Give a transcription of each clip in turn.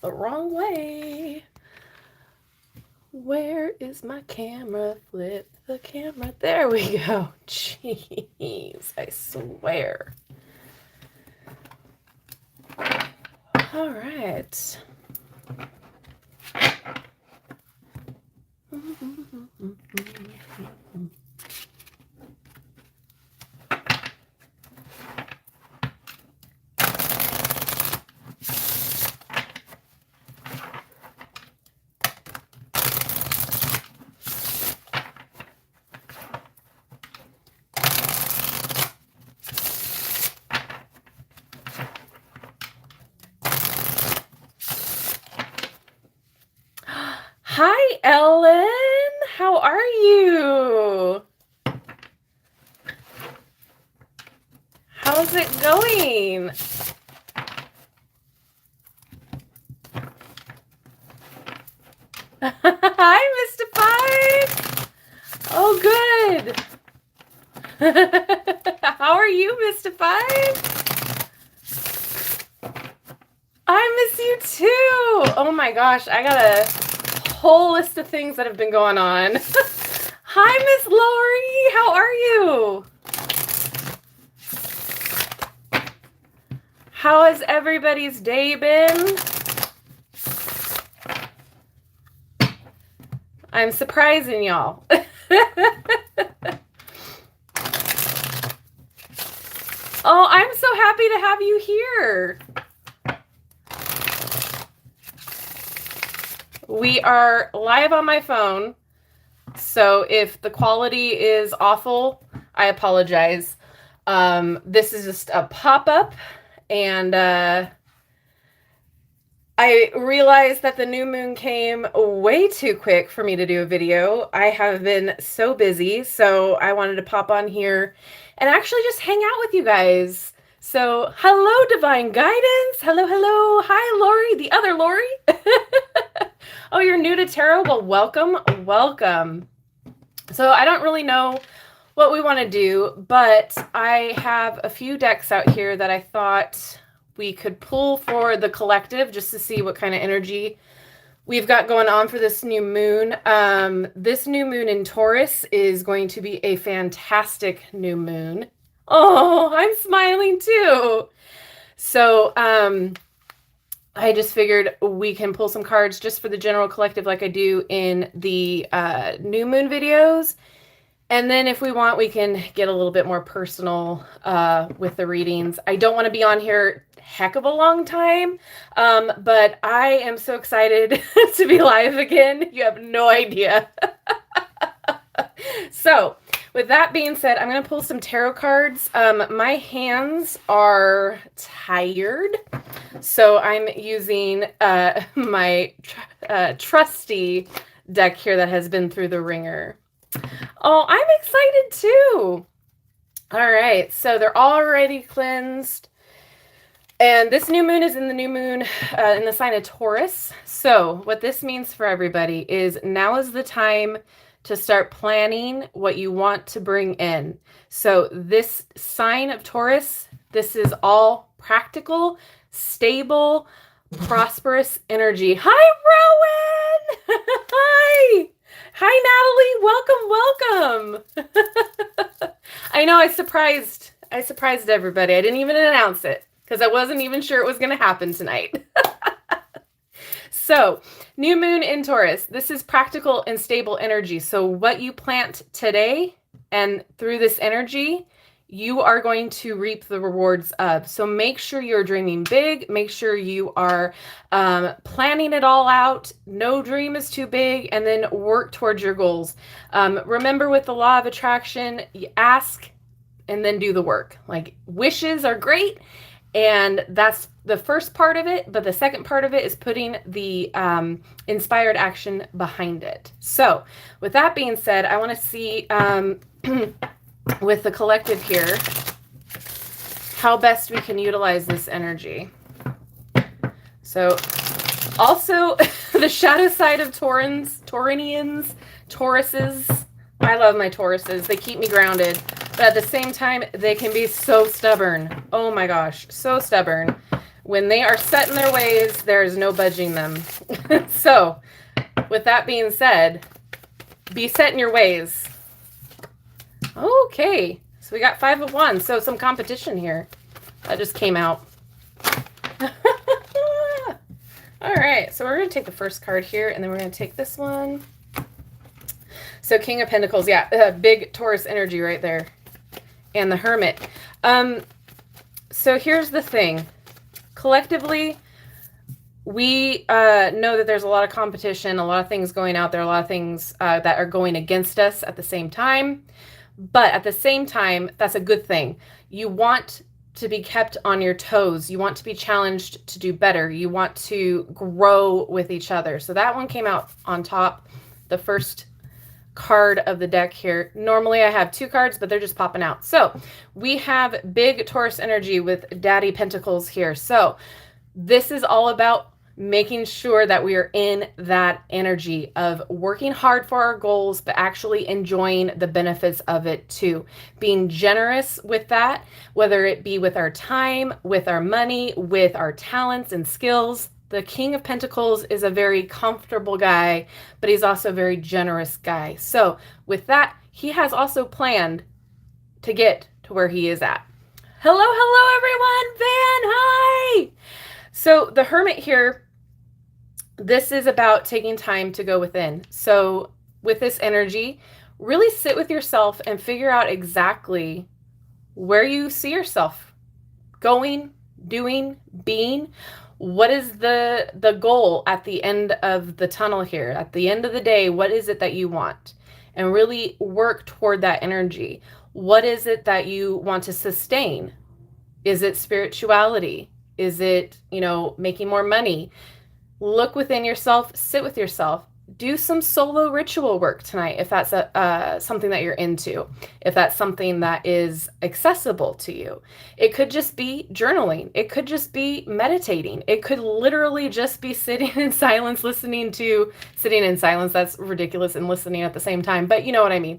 the wrong way. Where is my camera? Flip the camera. There we go. Jeez, I swear. All right. Hi, Ellen. How are you? How's it going? Hi, Mystified. Oh, good. How are you, Mystified? I miss you too. Oh my gosh, I got a whole list of things that have been going on. Hi, Miss Lori. How are you? How has everybody's day been? I'm surprising y'all. Oh, I'm so happy to have you here. We are live on my phone, so if the quality is awful, I apologize. This is just a pop-up, and I realized that the new moon came way too quick for me to do a video. I have been so busy, so I wanted to pop on here and actually just hang out with you guys. So, hello, Divine Guidance. Hello, hello. Hi, Lori, the other Lori. Oh, you're new to tarot? Well, welcome, welcome. So I don't really know what we want to do, but I have a few decks out here that I thought we could pull for the collective just to see what kind of energy we've got going on for this new moon. This new moon in Taurus is going to be a fantastic new moon. Oh, I'm smiling too. So, I just figured we can pull some cards just for the general collective like I do in the new moon videos. And then if we want, we can get a little bit more personal with the readings. I don't want to be on here heck of a long time, but I am so excited to be live again. You have no idea. So with that being said, I'm going to pull some tarot cards. My hands are tired, so I'm using my trusty deck here that has been through the ringer. Oh, I'm excited too. All right, so they're already cleansed. And this new moon is in the new moon in the sign of Taurus. So what this means for everybody is now is the time to start planning what you want to bring in. So this sign of Taurus, this is all practical, stable, prosperous energy. Hi, Rowan! Hi! Hi, Natalie. Welcome. I know I surprised everybody. I didn't even announce it because I wasn't even sure it was going to happen tonight. So, new moon in Taurus. This is practical and stable energy. So what you plant today and through this energy, you are going to reap the rewards of. So make sure you're dreaming big. Make sure you are planning it all out. No dream is too big, and then work towards your goals. Remember, with the law of attraction, you ask and then do the work. Like, wishes are great, and that's the first part of it, but the second part of it is putting the inspired action behind it. So with that being said, I want to see with the collective here how best we can utilize this energy. So also the shadow side of Taurinians, Tauruses. I love my Tauruses. They keep me grounded, but at the same time, they can be so stubborn. Oh my gosh, so stubborn. When they are set in their ways, there is no budging them. So, with that being said, be set in your ways. Okay, so we got 5 of Wands. So some competition here. That just came out. All right, so we're going to take the first card here, and then we're going to take this one. So King of Pentacles, yeah, big Taurus energy right there. And the Hermit. So here's the thing. Collectively, we know that there's a lot of competition, a lot of things going out there, a lot of things that are going against us at the same time. But at the same time, that's a good thing. You want to be kept on your toes. You want to be challenged to do better. You want to grow with each other. So that one came out on top, the first card of the deck here. Normally I have 2 cards, but they're just popping out. So we have big Taurus energy with Daddy Pentacles here. So this is all about making sure that we are in that energy of working hard for our goals, but actually enjoying the benefits of it too. Being generous with that, whether it be with our time, with our money, with our talents and skills. The King of Pentacles is a very comfortable guy, but he's also a very generous guy. So with that, he has also planned to get to where he is at. Hello, everyone. Van, hi. So the Hermit here, this is about taking time to go within. So with this energy, really sit with yourself and figure out exactly where you see yourself going, doing, being. What is the goal at the end of the tunnel here? At the end of the day, what is it that you want? And really work toward that energy. What is it that you want to sustain? Is it spirituality? Is it, making more money? Look within yourself, sit with yourself, do some solo ritual work tonight if that's something that you're into, if that's something that is accessible to you. It could just be journaling. It could just be meditating. It could literally just be sitting in silence, sitting in silence. That's ridiculous, and listening at the same time, but you know what I mean.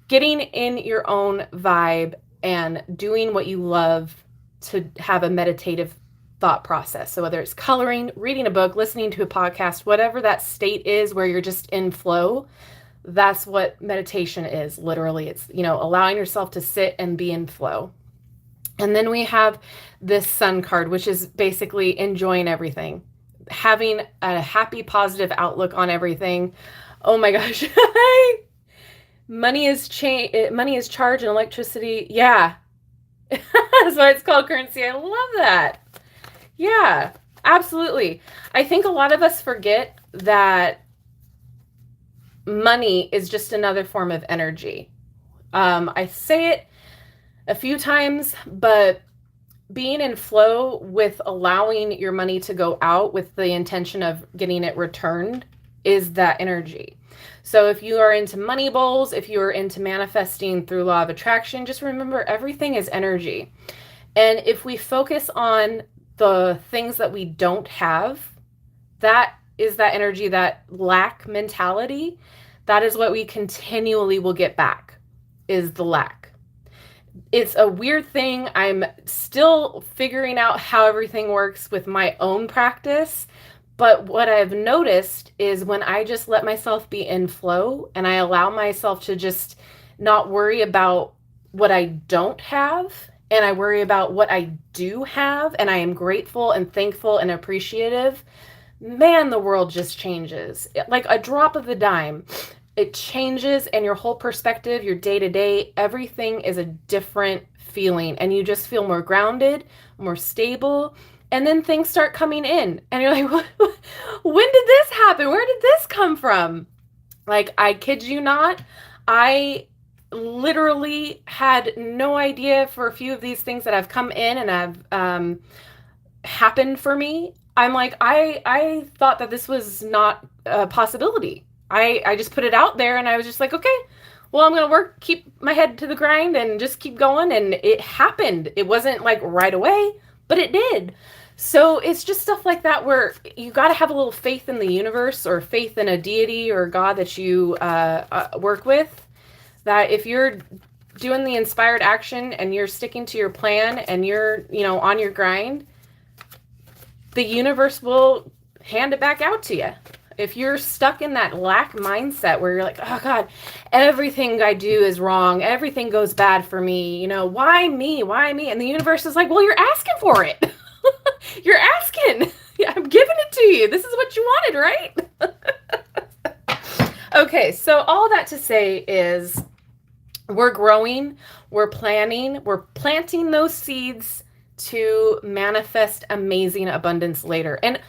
Getting in your own vibe and doing what you love to have a meditative thought process. So whether it's coloring, reading a book, listening to a podcast, whatever that state is where you're just in flow, that's what meditation is. Literally, it's, allowing yourself to sit and be in flow. And then we have this Sun card, which is basically enjoying everything, having a happy, positive outlook on everything. Oh my gosh. Money is charge and electricity. Yeah. That's why it's called currency. I love that. Yeah, absolutely. I think a lot of us forget that money is just another form of energy. I say it a few times, but being in flow with allowing your money to go out with the intention of getting it returned is that energy. So if you are into money bowls, if you are into manifesting through law of attraction, just remember everything is energy. And if we focus on the things that we don't have, that is that energy, that lack mentality. That is what we continually will get back, is the lack. It's a weird thing. I'm still figuring out how everything works with my own practice. But what I've noticed is when I just let myself be in flow and I allow myself to just not worry about what I don't have, and I worry about what I do have, and I am grateful and thankful and appreciative, man, the world just changes. Like a drop of the dime. It changes, and your whole perspective, your day-to-day, everything is a different feeling, and you just feel more grounded, more stable, and then things start coming in, and you're like, when did this happen? Where did this come from? Like, I kid you not, I literally had no idea for a few of these things that have come in and have happened for me. I'm like, I thought that this was not a possibility. I just put it out there, and I was just like, okay, well, I'm going to keep my head to the grind and just keep going. And it happened. It wasn't like right away, but it did. So it's just stuff like that where you got to have a little faith in the universe, or faith in a deity or God that you work with. That if you're doing the inspired action and you're sticking to your plan and you're, on your grind, the universe will hand it back out to you. If you're stuck in that lack mindset where you're like, oh God, everything I do is wrong. Everything goes bad for me. You know, why me? Why me? And the universe is like, well, you're asking for it. You're asking. I'm giving it to you. This is what you wanted, right? Okay, so all that to say is we're growing, we're planning, we're planting those seeds to manifest amazing abundance later. And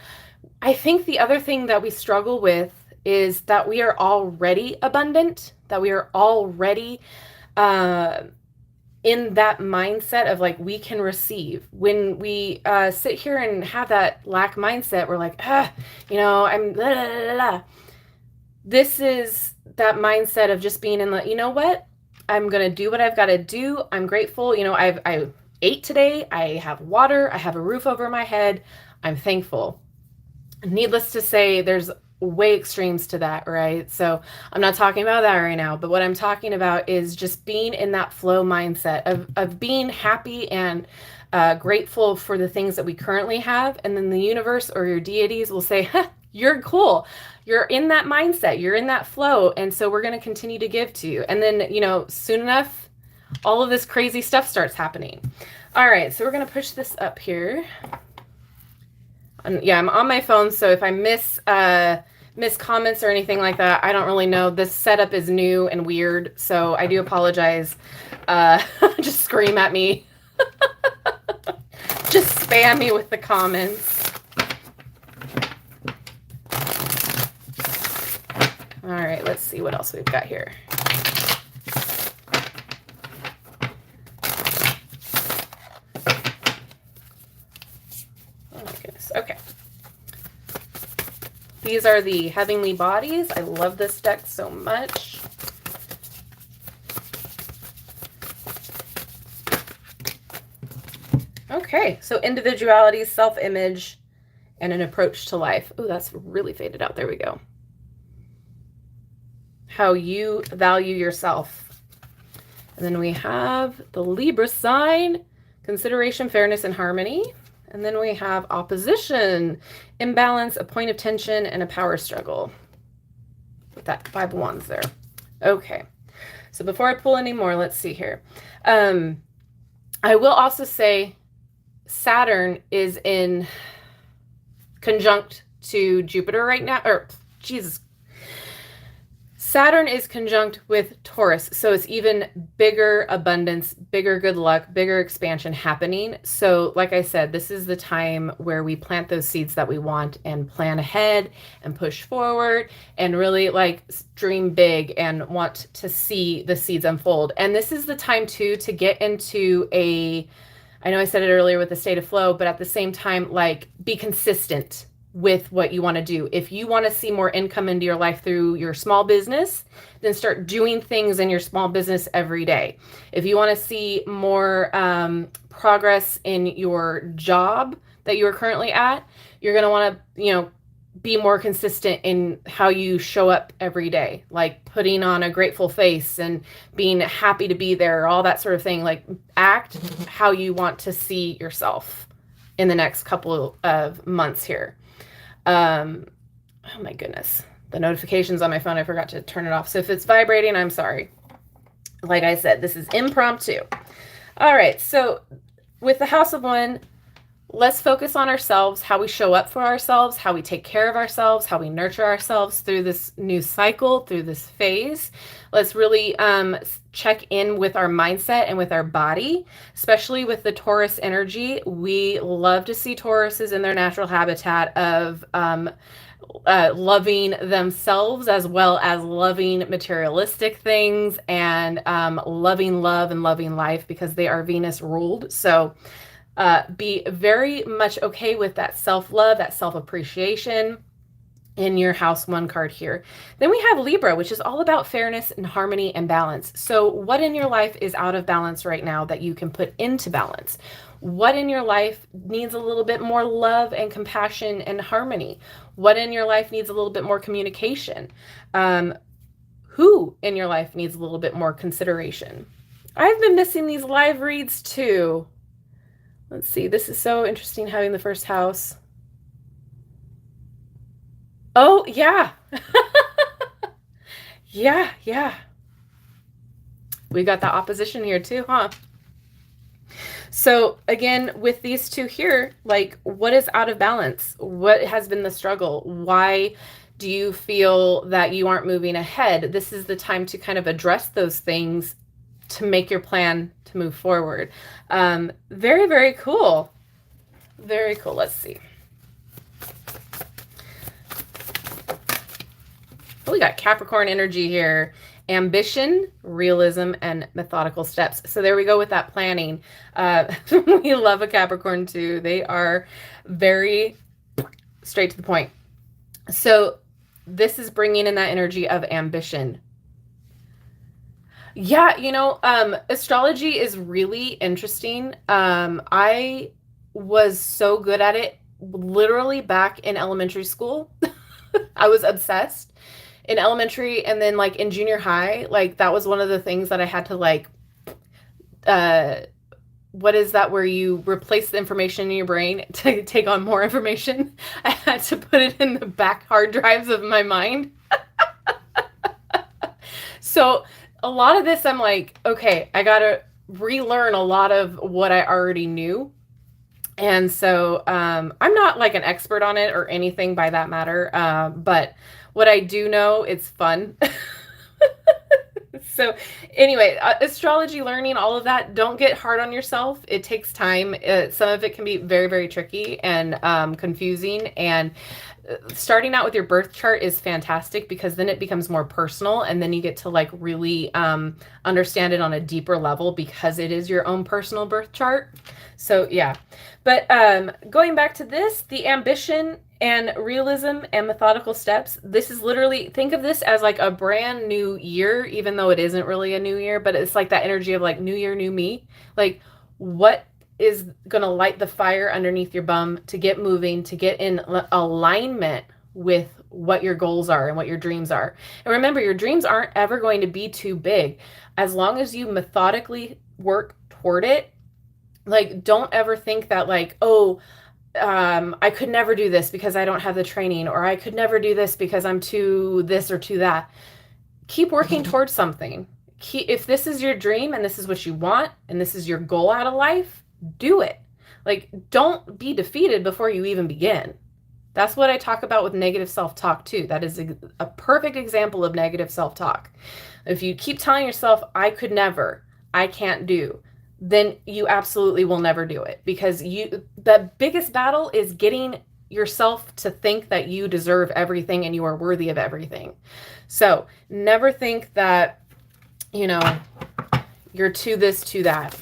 I think the other thing that we struggle with is that we are already abundant, that we are already in that mindset of like, we can receive. When we sit here and have that lack mindset, we're like, you know, I'm blah, blah, blah, blah. This is that mindset of just being in the, you know what? I'm going to do what I've got to do. I'm grateful. You know, I ate today. I have water. I have a roof over my head. I'm thankful. Needless to say, there's way extremes to that, right? So I'm not talking about that right now, but what I'm talking about is just being in that flow mindset of being happy and grateful for the things that we currently have. And then the universe or your deities will say, you're cool. You're in that mindset. You're in that flow. And so we're going to continue to give to you. And then, you know, soon enough, all of this crazy stuff starts happening. All right. So we're going to push this up here. And yeah, I'm on my phone. So if I miss comments or anything like that, I don't really know. This setup is new and weird. So I do apologize. Just scream at me. Just spam me with the comments. All right, let's see what else we've got here. Oh my goodness. Okay. These are the Heavenly Bodies. I love this deck so much. Okay, so individuality, self-image, and an approach to life. Oh, that's really faded out. There we go. How you value yourself. And then we have the Libra sign, consideration, fairness, and harmony. And then we have opposition, imbalance, a point of tension, and a power struggle. With that 5 of Wands there. Okay. So before I pull any more, let's see here. I will also say Saturn is in conjunct to Jupiter right now. Or, Jesus. Saturn is conjunct with Taurus, so it's even bigger abundance, bigger good luck, bigger expansion happening. So like I said, this is the time where we plant those seeds that we want and plan ahead and push forward and really like dream big and want to see the seeds unfold. And this is the time too to get into I know I said it earlier with the state of flow, but at the same time, like be consistent with what you want to do. If you want to see more income into your life through your small business, then start doing things in your small business every day. If you want to see more progress in your job that you are currently at, you're going to want to, you know, be more consistent in how you show up every day, like putting on a grateful face and being happy to be there, all that sort of thing. Like act how you want to see yourself in the next couple of months here. Oh my goodness, the notifications on my phone, I forgot to turn it off. So if it's vibrating, I'm sorry. Like I said, this is impromptu. All right, so with the House of One, let's focus on ourselves, how we show up for ourselves, how we take care of ourselves, how we nurture ourselves through this new cycle, through this phase. Let's really check in with our mindset and with our body, especially with the Taurus energy. We love to see Tauruses in their natural habitat of loving themselves as well as loving materialistic things and loving love and loving life because they are Venus ruled. So be very much okay with that self-love, that self-appreciation in your House 1 card here. Then we have Libra, which is all about fairness and harmony and balance. So what in your life is out of balance right now that you can put into balance? What in your life needs a little bit more love and compassion and harmony? What in your life needs a little bit more communication? Who in your life needs a little bit more consideration? I've been missing these live reads too. Let's see. This is so interesting having the first house. Oh, yeah. Yeah, yeah. We got the opposition here too, huh? So again, with these two here, like, what is out of balance? What has been the struggle? Why do you feel that you aren't moving ahead? This is the time to kind of address those things to make your plan to move forward. Very, very cool. Very cool. Let's see. Oh, we got Capricorn energy here. Ambition, realism, and methodical steps. So there we go with that planning. We love a Capricorn too. They are very straight to the point. So this is bringing in that energy of ambition. Yeah, astrology is really interesting. I was so good at it literally back in elementary school. I was obsessed in elementary, and then like in junior high, like that was one of the things that I had to like what is that where you replace the information in your brain to take on more information? I had to put it in the back hard drives of my mind. So a lot of this I'm like, okay, I gotta relearn a lot of what I already knew. And so I'm not like an expert on it or anything by that matter, but what I do know, it's fun. So anyway, astrology learning, all of that, don't get hard on yourself. It takes time. Some of it can be very, very tricky and confusing. And starting out with your birth chart is fantastic because then it becomes more personal, and then you get to like really understand it on a deeper level because it is your own personal birth chart. So yeah, but going back to this, the ambition and realism and methodical steps, this is literally, think of this as like a brand new year, even though it isn't really a new year, but it's like that energy of like new year, new me. Like, what is going to light the fire underneath your bum to get moving, to get in alignment with what your goals are and what your dreams are. And remember, your dreams aren't ever going to be too big. As long as you methodically work toward it, like, don't ever think that like, oh, I could never do this because I don't have the training, or I could never do this because I'm too this or too that. Keep working towards something. If this is your dream and this is what you want and this is your goal out of life, do it. Like, don't be defeated before you even begin. That's what I talk about with negative self-talk too. That is a perfect example of negative self-talk. If you keep telling yourself, I could never, I can't do, then you absolutely will never do it, because the biggest battle is getting yourself to think that you deserve everything and you are worthy of everything. So never think that, you're to this, to that.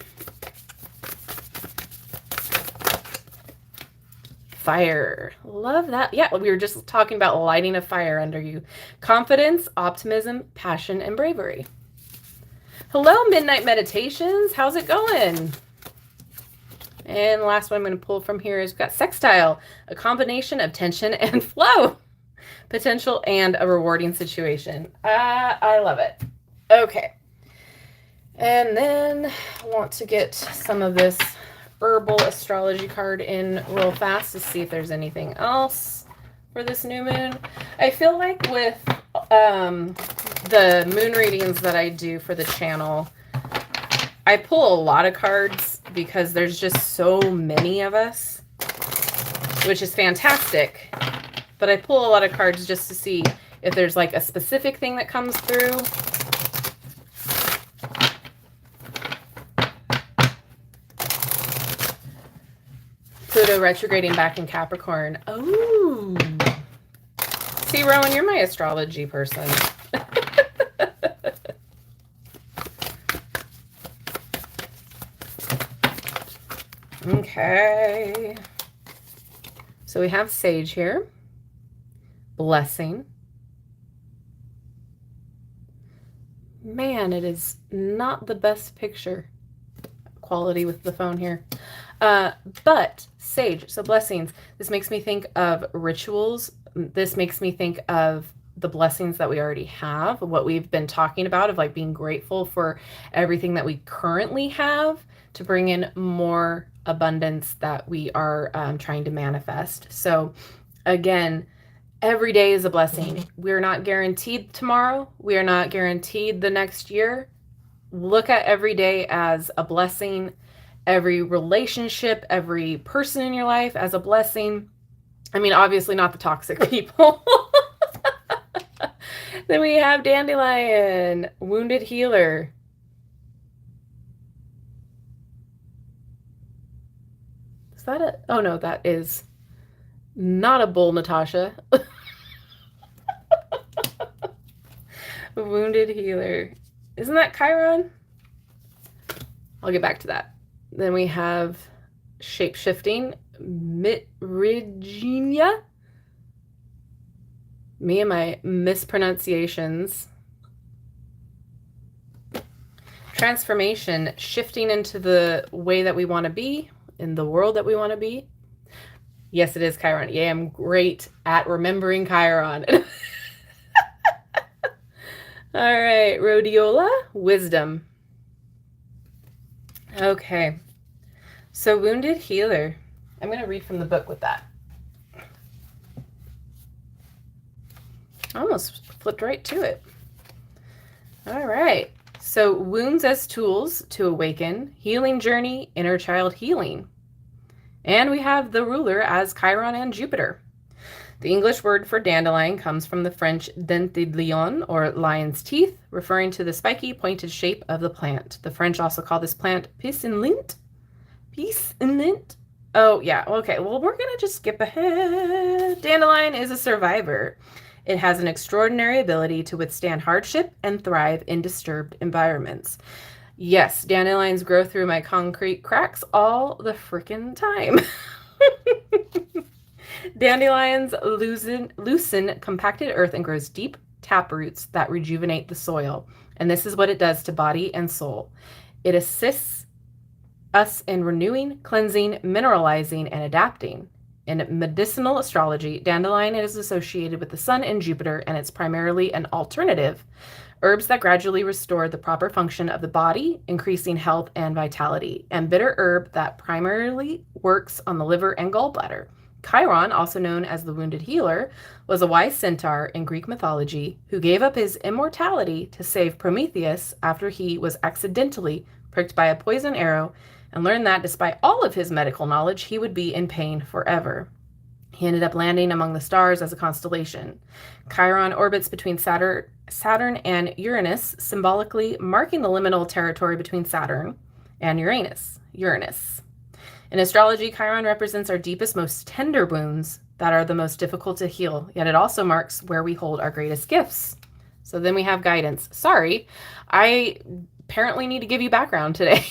Fire. Love that. Yeah, we were just talking about lighting a fire under you. Confidence, optimism, passion, and bravery. Hello, Midnight Meditations. How's it going? And the last one I'm going to pull from here is we've got sextile, a combination of tension and flow, potential and a rewarding situation. I love it. Okay. And then I want to get some of this Herbal astrology card in real fast to see if there's anything else for this new moon. I feel like with the moon readings that I do for the channel, I pull a lot of cards because there's just so many of us, which is fantastic. But I pull a lot of cards just to see if there's like a specific thing that comes through. Pluto retrograding back in Capricorn. Oh. See, Rowan, you're my astrology person. Okay. So we have Sage here. Blessing. Man, it is not the best picture quality with the phone here. But Sage, so blessings. This makes me think of rituals. This makes me think of the blessings that we already have, what we've been talking about, of like being grateful for everything that we currently have to bring in more abundance that we are trying to manifest. So again, Every day is a blessing. We're not guaranteed tomorrow. We are not guaranteed the next year. Look at every day as a blessing. Every relationship, every person in your life as a blessing. I mean, obviously not the toxic people. Then we have Dandelion, Wounded Healer. Is that a... Oh no, that is not a bull, Natasha. Wounded Healer. Isn't that Chiron? I'll get back to that. Then we have Shape-Shifting, Mitrygia. Me and my mispronunciations. Transformation, shifting into the way that we want to be, in the world that we want to be. Yes, it is Chiron. Yeah, I'm great at remembering Chiron. All right, Rhodiola, Wisdom. Okay, so Wounded Healer. I'm going to read from the book with that. I almost flipped right to it. All right, so wounds as tools to awaken, healing journey, inner child healing. And we have the ruler as Chiron and Jupiter. The English word for dandelion comes from the French dent de lion, or lion's teeth, referring to the spiky, pointed shape of the plant. The French also call this plant pissenlit. Pissenlit? Oh, yeah. Okay. Well, we're going to just skip ahead. Dandelion is a survivor. It has an extraordinary ability to withstand hardship and thrive in disturbed environments. Yes, dandelions grow through my concrete cracks all the frickin' time. Dandelions loosen compacted earth and grows deep tap roots that rejuvenate the soil. And this is what it does to body and soul. It assists us in renewing, cleansing, mineralizing, and adapting. In medicinal astrology, dandelion is associated with the sun and Jupiter, and it's primarily an alternative. Herbs that gradually restore the proper function of the body, increasing health and vitality. And bitter herb that primarily works on the liver and gallbladder. Chiron, also known as the Wounded Healer, was a wise centaur in Greek mythology who gave up his immortality to save Prometheus after he was accidentally pricked by a poison arrow and learned that despite all of his medical knowledge, he would be in pain forever. He ended up landing among the stars as a constellation. Chiron orbits between Saturn and Uranus, symbolically marking the liminal territory between Saturn and Uranus. In astrology, Chiron represents our deepest, most tender wounds that are the most difficult to heal, yet it also marks where we hold our greatest gifts. So then we have guidance. Sorry, I apparently need to give you background today.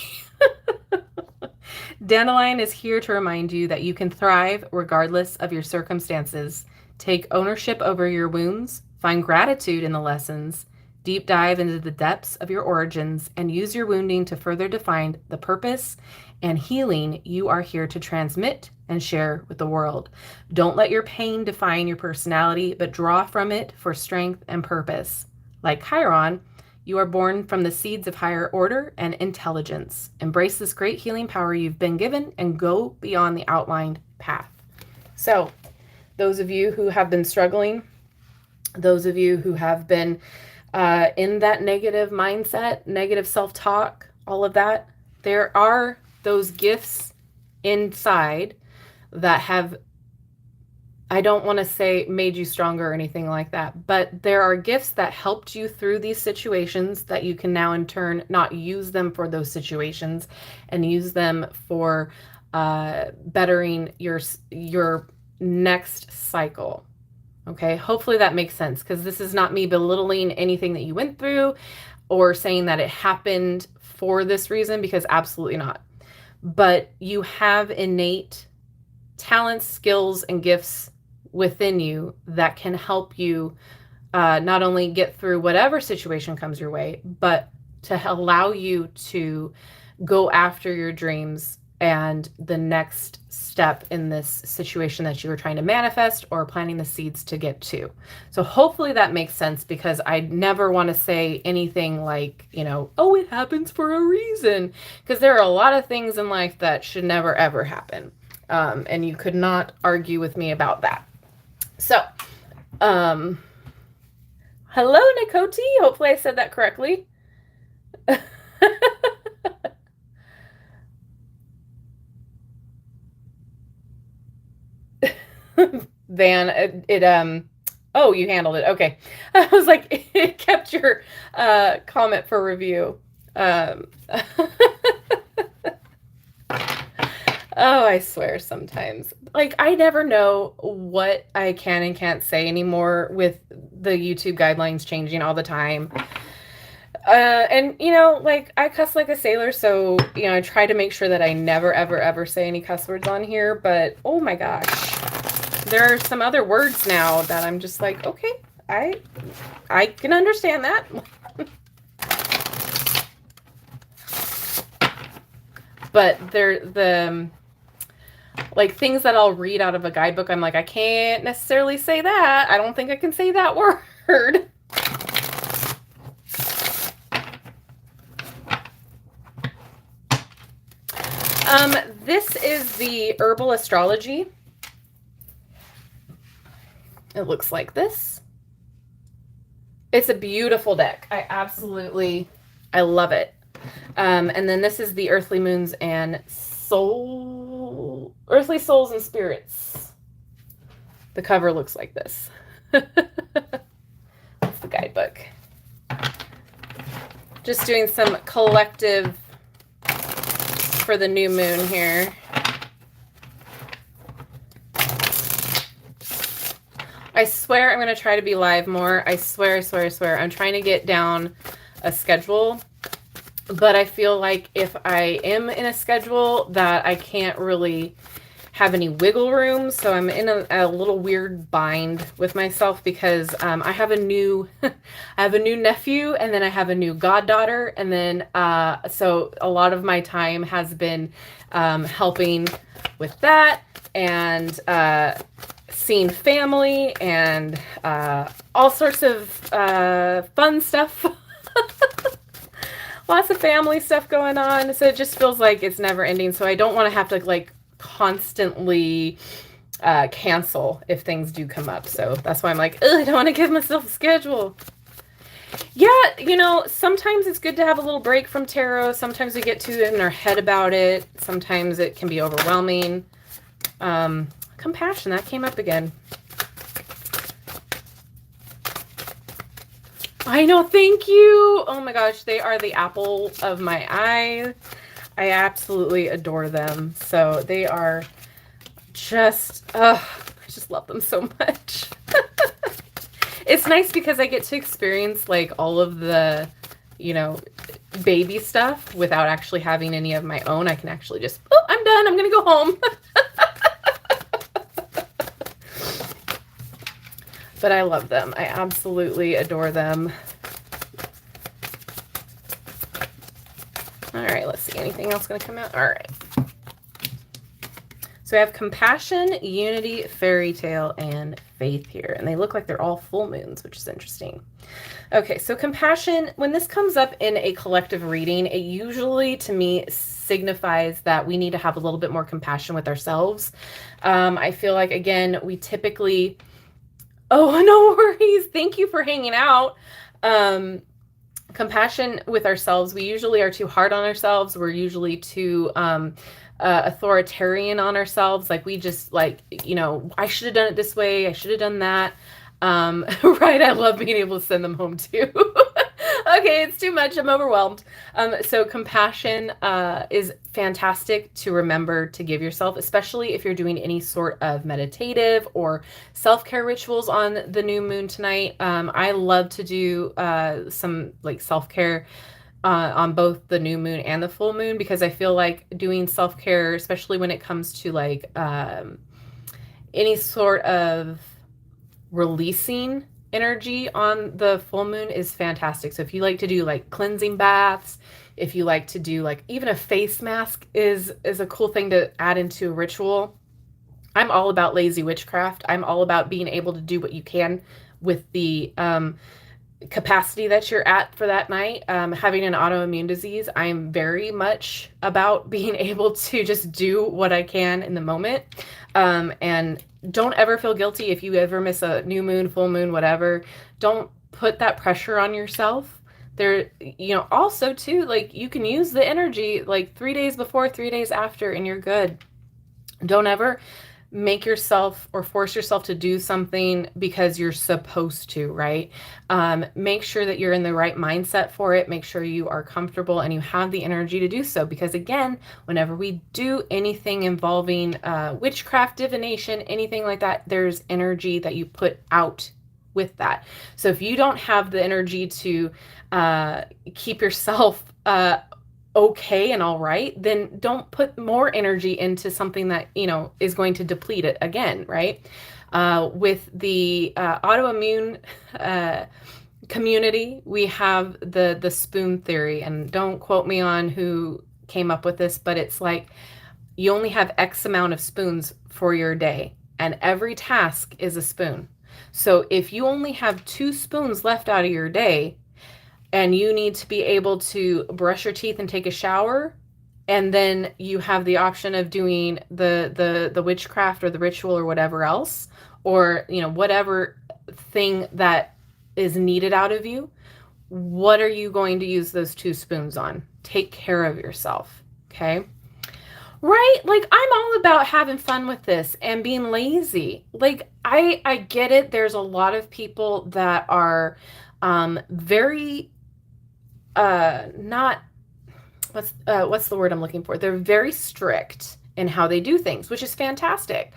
Dandelion is here to remind you that you can thrive regardless of your circumstances. Take ownership over your wounds, find gratitude in the lessons, deep dive into the depths of your origins, and use your wounding to further define the purpose and healing you are here to transmit and share with the world. Don't let your pain define your personality, but draw from it for strength and purpose. Like Chiron, you are born from the seeds of higher order and intelligence. Embrace this great healing power you've been given and go beyond the outlined path. So, those of you who have been struggling, those of you who have been in that negative mindset, negative self-talk, all of that, there are those gifts inside that have, I don't want to say made you stronger or anything like that, but there are gifts that helped you through these situations that you can now in turn not use them for those situations and use them for bettering your next cycle. Okay, hopefully that makes sense, because this is not me belittling anything that you went through or saying that it happened for this reason, because absolutely not. But you have innate talents, skills, and gifts within you that can help you not only get through whatever situation comes your way, but to allow you to go after your dreams and the next step in this situation that you were trying to manifest or planting the seeds to get to. So hopefully that makes sense, because I never want to say anything like, oh, it happens for a reason, because there are a lot of things in life that should never, ever happen. And you could not argue with me about that. So Um, hello, Nikoti. Hopefully I said that correctly. Van, oh, you handled it. Okay. I was like, it kept your comment for review. Um, oh, I swear sometimes. Like, I never know what I can and can't say anymore with the YouTube guidelines changing all the time. And you know, like I cuss like a sailor, so you know, I try to make sure that I never, ever, ever say any cuss words on here. But oh my gosh, there are some other words now that I'm just like, okay, I can understand that. But they're the like things that I'll read out of a guidebook. I'm like, I can't necessarily say that. I don't think I can say that word. This is the Herbal Astrology. It looks like this. It's a beautiful deck. I love it. And then this is the Earthly Moons and Earthly Souls and Spirits. The cover looks like this. That's the guidebook. Just doing some collective for the new moon here. I swear I'm going to try to be live more. I swear. I'm trying to get down a schedule, but I feel like if I am in a schedule that I can't really have any wiggle room. So I'm in a little weird bind with myself because I have a new nephew, and then I have a new goddaughter, and then so a lot of my time has been helping with that and seeing family and all sorts of fun stuff. Lots of family stuff going on, so it just feels like it's never ending. So I don't want to have to like constantly cancel if things do come up. So that's why I'm like, I don't want to give myself a schedule. Yeah, you know, sometimes it's good to have a little break from tarot. Sometimes we get too in our head about it. Sometimes it can be overwhelming. Compassion, that came up again. I know, thank you. Oh my gosh, they are the apple of my eye. I absolutely adore them. So they are just, I just love them so much. It's nice because I get to experience like all of the, you know, baby stuff without actually having any of my own. I can actually just, oh, I'm done. I'm going to go home. But I love them. I absolutely adore them. All right, let's see. Anything else going to come out? All right. So I have Compassion, Unity, Fairy Tale, and Faith here. And they look like they're all full moons, which is interesting. Okay, so Compassion, when this comes up in a collective reading, it usually, to me, signifies that we need to have a little bit more compassion with ourselves. I feel like, again, we typically... Oh, no worries. Thank you for hanging out. Compassion with ourselves. We usually are too hard on ourselves. We're usually too authoritarian on ourselves. Like we just like, you know, I should have done it this way. I should have done that. Right. I love being able to send them home too. Okay, it's too much. I'm overwhelmed. So compassion is fantastic to remember to give yourself, especially if you're doing any sort of meditative or self-care rituals on the new moon tonight. I love to do some like self-care on both the new moon and the full moon, because I feel like doing self-care, especially when it comes to like any sort of releasing energy on the full moon, is fantastic. So if you like to do like cleansing baths, if you like to do like even a face mask is a cool thing to add into a ritual. I'm all about lazy witchcraft. I'm all about being able to do what you can with the capacity that you're at for that night. Having an autoimmune disease, I'm very much about being able to just do what I can in the moment. And don't ever feel guilty if you ever miss a new moon, full moon, whatever. Don't put that pressure on yourself. There, also too, like, you can use the energy like 3 days before, 3 days after, and you're good. Don't ever make yourself or force yourself to do something because you're supposed to, right? Make sure that you're in the right mindset for it. Make sure you are comfortable and you have the energy to do so. Because again, whenever we do anything involving witchcraft, divination, anything like that, there's energy that you put out with that. So if you don't have the energy to keep yourself okay and all right, then don't put more energy into something that is going to deplete it again, right? With the autoimmune community, we have the spoon theory, and don't quote me on who came up with this, but it's like you only have X amount of spoons for your day, and every task is a spoon. So if you only have 2 spoons left out of your day, and you need to be able to brush your teeth and take a shower, and then you have the option of doing the witchcraft or the ritual or whatever else, or whatever thing that is needed out of you, what are you going to use those 2 spoons on? Take care of yourself, okay? Right? Like, I'm all about having fun with this and being lazy. Like, I get it. There's a lot of people that are very not what's the word I'm looking for? They're very strict in how they do things, which is fantastic.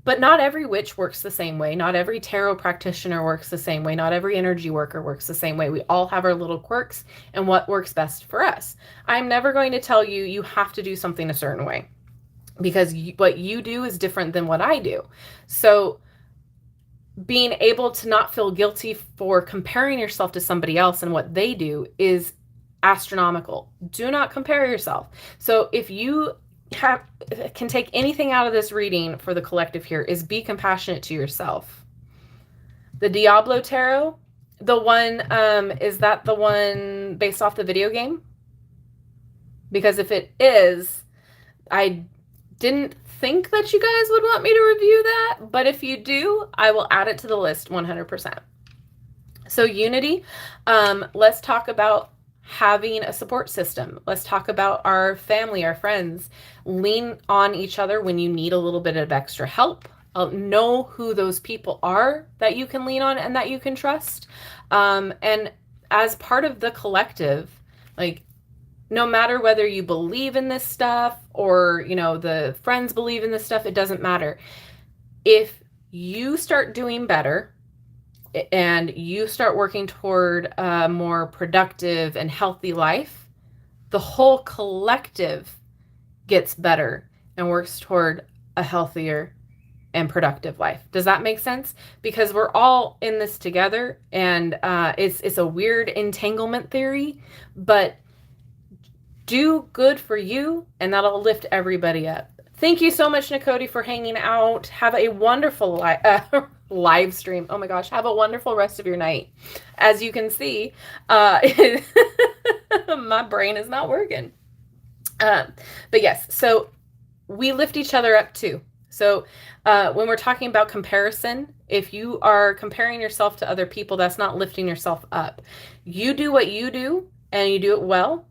But not every witch works the same way. Not every tarot practitioner works the same way. Not every energy worker works the same way. We all have our little quirks and what works best for us. I'm never going to tell you you have to do something a certain way, because what you do is different than what I do. So being able to not feel guilty for comparing yourself to somebody else and what they do is astronomical. Do not compare yourself. So if you can take anything out of this reading for the collective here, is be compassionate to yourself. The Diablo Tarot, the one, is that the one based off the video game? Because if it is, I didn't think that you guys would want me to review that, but if you do, I will add it to the list 100%. So Unity, let's talk about having a support system. Let's talk about our family, our friends. Lean on each other when you need a little bit of extra help. Know who those people are that you can lean on and that you can trust. And as part of the collective, like, no matter whether you believe in this stuff or, the friends believe in this stuff, it doesn't matter. If you start doing better and you start working toward a more productive and healthy life, the whole collective gets better and works toward a healthier and productive life. Does that make sense? Because we're all in this together, and it's a weird entanglement theory, but do good for you and that'll lift everybody up. Thank you so much, Nikoti, for hanging out. Have a wonderful live stream. Oh my gosh, have a wonderful rest of your night. As you can see, my brain is not working. But yes, so we lift each other up too. So when we're talking about comparison, if you are comparing yourself to other people, that's not lifting yourself up. You do what you do and you do it well,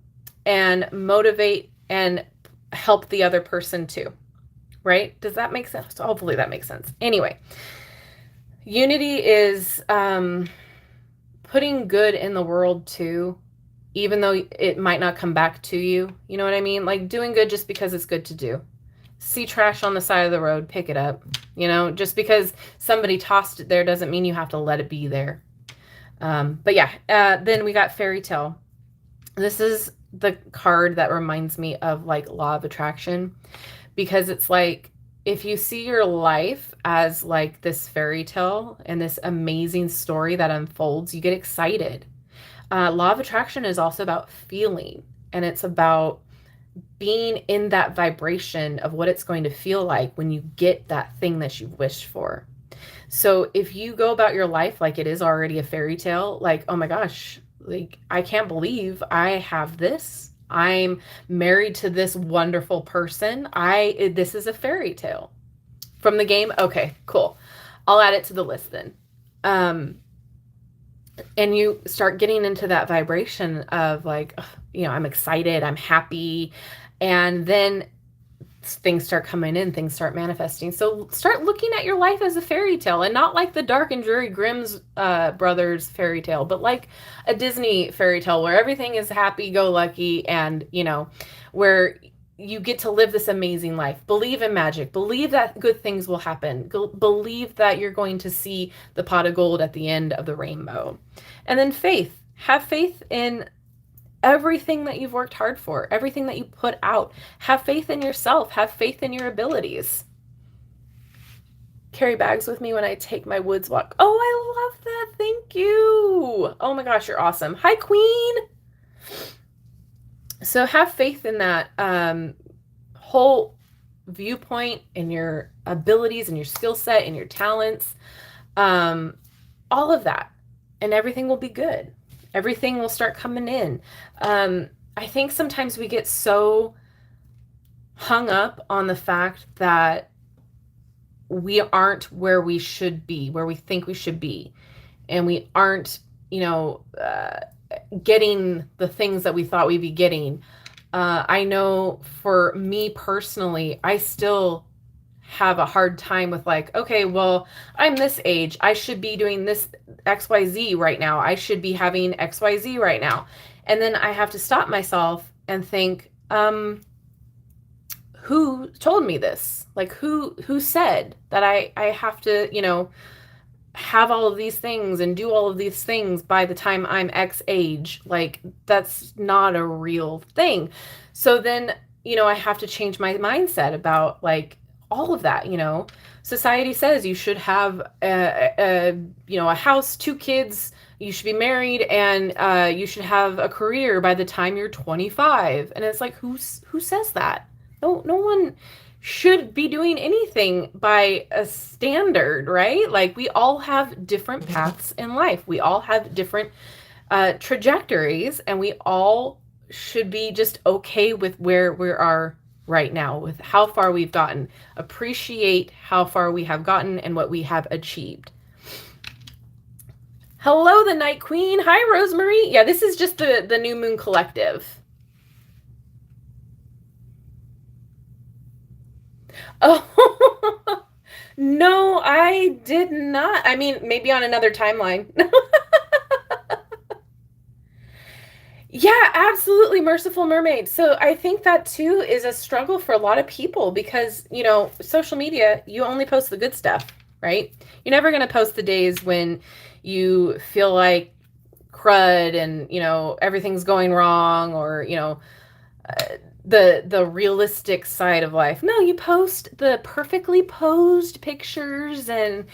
and motivate and help the other person too, right? Does that make sense? Hopefully that makes sense. Anyway, Unity is putting good in the world too, even though it might not come back to you. You know what I mean? Like, doing good just because it's good to do. See trash on the side of the road, pick it up. Just because somebody tossed it there doesn't mean you have to let it be there. But yeah, then we got Fairy Tale. This is the card that reminds me of like Law of Attraction, because it's like, if you see your life as like this fairy tale and this amazing story that unfolds, you get excited. Law of Attraction is also about feeling, and it's about being in that vibration of what it's going to feel like when you get that thing that you wished for. So if you go about your life like it is already a fairy tale, like, oh my gosh, like, I can't believe I have this. I'm married to this wonderful person. This is a fairy tale. From the game? Okay, cool. I'll add it to the list then. And you start getting into that vibration of like, I'm excited, I'm happy. And then things start coming in, things start manifesting. So start looking at your life as a fairy tale, and not like the dark and dreary Grimm's brothers fairy tale, but like a Disney fairy tale where everything is happy-go-lucky and, where you get to live this amazing life. Believe in magic. Believe that good things will happen. Believe that you're going to see the pot of gold at the end of the rainbow. And then faith. Have faith in everything that you've worked hard for, everything that you put out. Have faith in yourself. Have faith in your abilities. Carry bags with me when I take my woods walk. Oh, I love that. Thank you. Oh my gosh, you're awesome. Hi, Queen. So have faith in that whole viewpoint, in your abilities and your skill set and your talents, all of that, and everything will be good. Everything will start coming in. I think sometimes we get so hung up on the fact that we aren't where we should be, where we think we should be, and we aren't, getting the things that we thought we'd be getting. I know for me personally, I still have a hard time with like, okay, well, I'm this age. I should be doing this XYZ right now. I should be having XYZ right now. And then I have to stop myself and think, who told me this? Like who said that I have to, have all of these things and do all of these things by the time I'm X age? Like, that's not a real thing. So then, I have to change my mindset about like all of that. Society says you should have a house, 2 kids, you should be married, and you should have a career by the time you're 25. And it's like, who says that? No one should be doing anything by a standard, right? Like, we all have different paths in life. We all have different trajectories, and we all should be just okay with where we are right now, with how far we've gotten. Appreciate how far we have gotten and what we have achieved. Hello, the Night Queen. Hi, Rosemary. Yeah, this is just the New Moon Collective. Oh, no, I did not. I mean, maybe on another timeline. Yeah, absolutely. Merciful Mermaid. So I think that too is a struggle for a lot of people because, social media, you only post the good stuff, right? You're never going to post the days when you feel like crud and, everything's going wrong, or, the realistic side of life. No, you post the perfectly posed pictures and,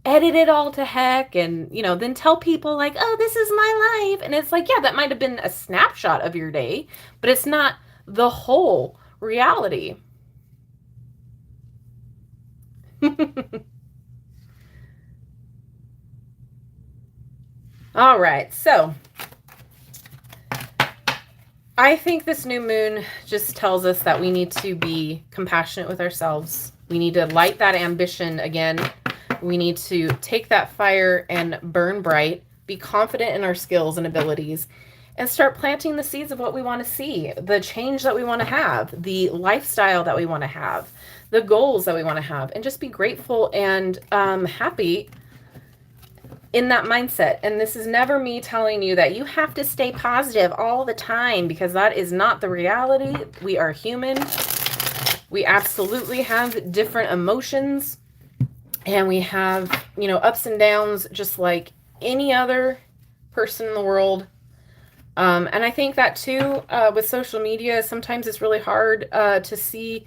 edit it all to heck, and, then tell people like, oh, this is my life. And it's like, yeah, that might have been a snapshot of your day, but it's not the whole reality. All right, so I think this new moon just tells us that we need to be compassionate with ourselves. We need to light that ambition again. We need to take that fire and burn bright, be confident in our skills and abilities, and start planting the seeds of what we want to see, the change that we want to have, the lifestyle that we want to have, the goals that we want to have, and just be grateful and happy in that mindset. And this is never me telling you that you have to stay positive all the time, because that is not the reality. We are human. We absolutely have different emotions, and we have, ups and downs just like any other person in the world. And I think that too, with social media, sometimes it's really hard to see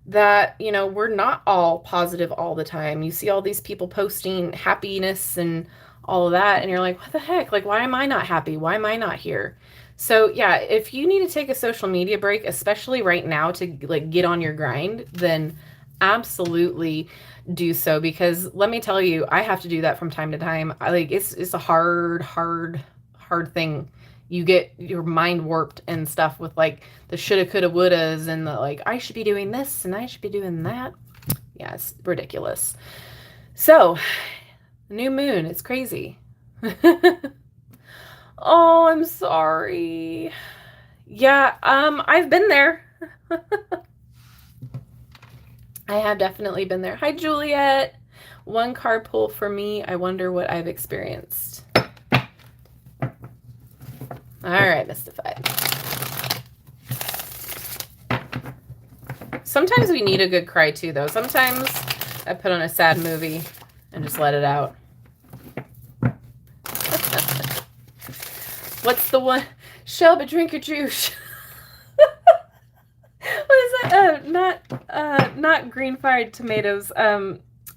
that, we're not all positive all the time. You see all these people posting happiness and all of that, and you're like, what the heck? Like, why am I not happy? Why am I not here? So yeah, if you need to take a social media break, especially right now, to like get on your grind, then absolutely do so, because let me tell you, I have to do that from time to time. It's a hard thing. You get your mind warped and stuff with like the shoulda, coulda, wouldas, and the like, I should be doing this and I should be doing that. Yeah, it's ridiculous. So, new moon, it's crazy. Oh, I'm sorry. Yeah, I've been there. I have definitely been there. Hi, Juliet. One card pull for me. I wonder what I've experienced. All right, Mystified. Sometimes we need a good cry too, though. Sometimes I put on a sad movie and just let it out. What's the one? Shelby, drink your juice. What is that? Not green fried tomatoes.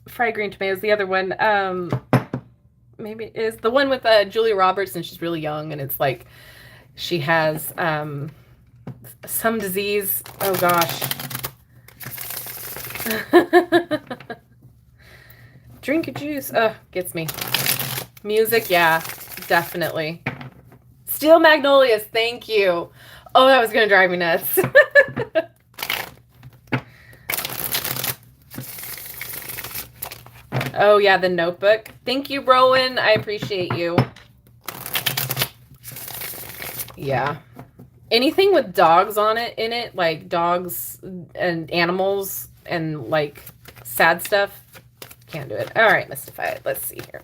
Fried green tomatoes. The other one, maybe is the one with Julia Roberts, and she's really young, and it's like she has some disease. Oh gosh. Drink your juice. Gets me. Music, yeah, definitely. Steel Magnolias, thank you. Oh, that was gonna drive me nuts. Oh yeah, The Notebook. Thank you, Rowan. I appreciate you. Yeah. Anything with dogs on it, in it, like dogs and animals and like sad stuff, can't do it. All right, Mystify it. Let's see here.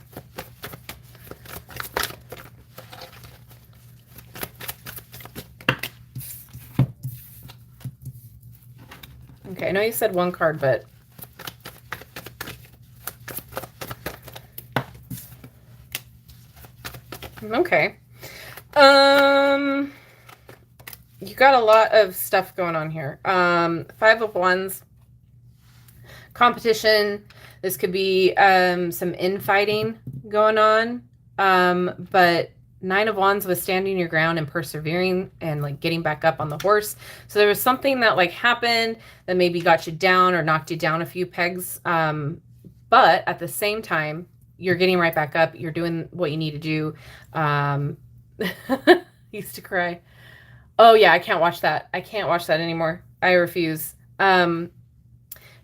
Okay, I know you said one card, but okay. You got a lot of stuff going on here. Five of Wands, competition. This could be some infighting going on. But Nine of Wands was standing your ground and persevering and like getting back up on the horse. So there was something that like happened that maybe got you down or knocked you down a few pegs. But at the same time, you're getting right back up. You're doing what you need to do. Used to cry. Oh yeah, I can't watch that. I can't watch that anymore. I refuse. Nine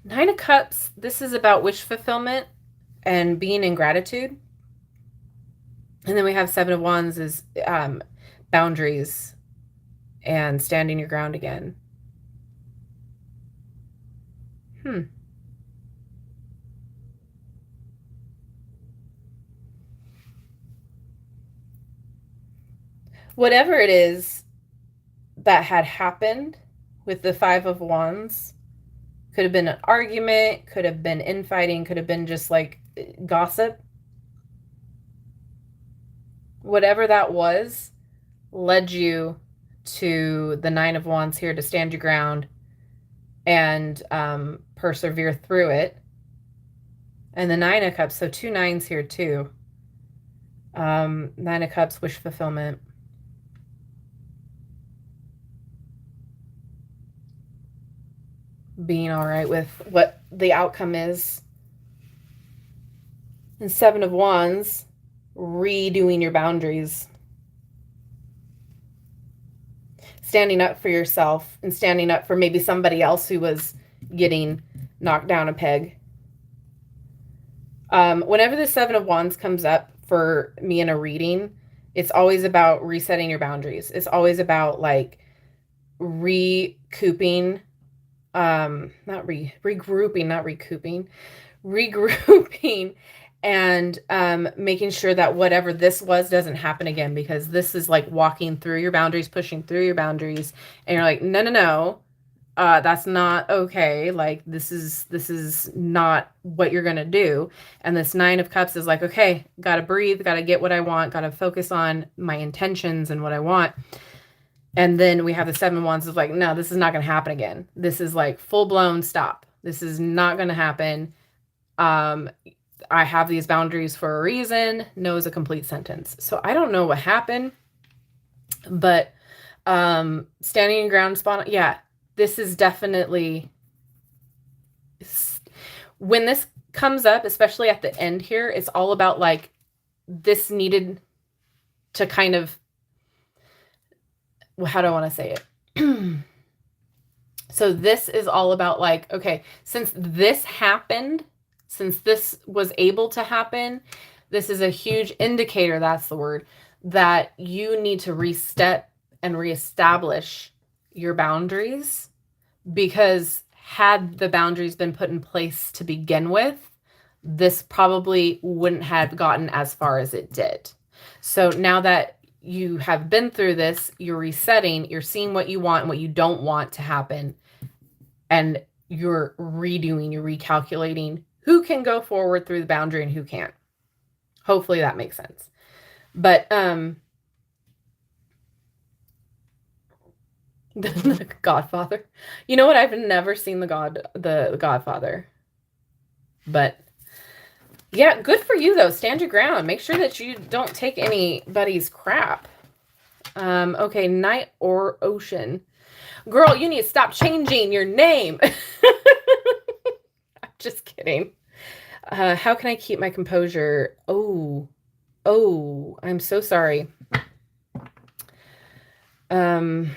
of Cups. This is about wish fulfillment and being in gratitude. And then we have Seven of Wands is boundaries and standing your ground again. Whatever it is that had happened with the Five of Wands, could have been an argument, could have been infighting, could have been just like gossip. Whatever that was led you to the Nine of Wands here to stand your ground and persevere through it. And the Nine of Cups, so two nines here too. Nine of Cups, wish fulfillment. Being all right with what the outcome is. And Seven of Wands, redoing your boundaries. Standing up for yourself and standing up for maybe somebody else who was getting knocked down a peg. Whenever the Seven of Wands comes up for me in a reading, it's always about resetting your boundaries. It's always about like regrouping, and making sure that whatever this was doesn't happen again, because this is like walking through your boundaries, pushing through your boundaries, and you're like, no, that's not okay. Like this is not what you're gonna do. And this Nine of Cups is like, okay, gotta breathe, gotta get what I want, gotta focus on my intentions and what I want. And then we have the Seven of Wands is like, no, this is not going to happen again. This is like full-blown stop. This is not going to happen. I have these boundaries for a reason. No is a complete sentence. So I don't know what happened, but standing in ground spot. Yeah, this is definitely, when this comes up, especially at the end here, it's all about like, this needed to kind of, how do I want to say it? So this is all about like, okay, since this happened, since this was able to happen, this is a huge indicator, that's the word, that you need to reset and reestablish your boundaries, because had the boundaries been put in place to begin with, this probably wouldn't have gotten as far as it did. So now that you have been through this, you're resetting, you're seeing what you want and what you don't want to happen, and you're redoing, you're recalculating who can go forward through the boundary and who can't. Hopefully that makes sense. But the Godfather. You know what? I've never seen the Godfather. But yeah, good for you though. Stand your ground. Make sure that you don't take anybody's crap. Okay, night or ocean. Girl, you need to stop changing your name. I'm just kidding. How can I keep my composure? Oh, I'm so sorry. That's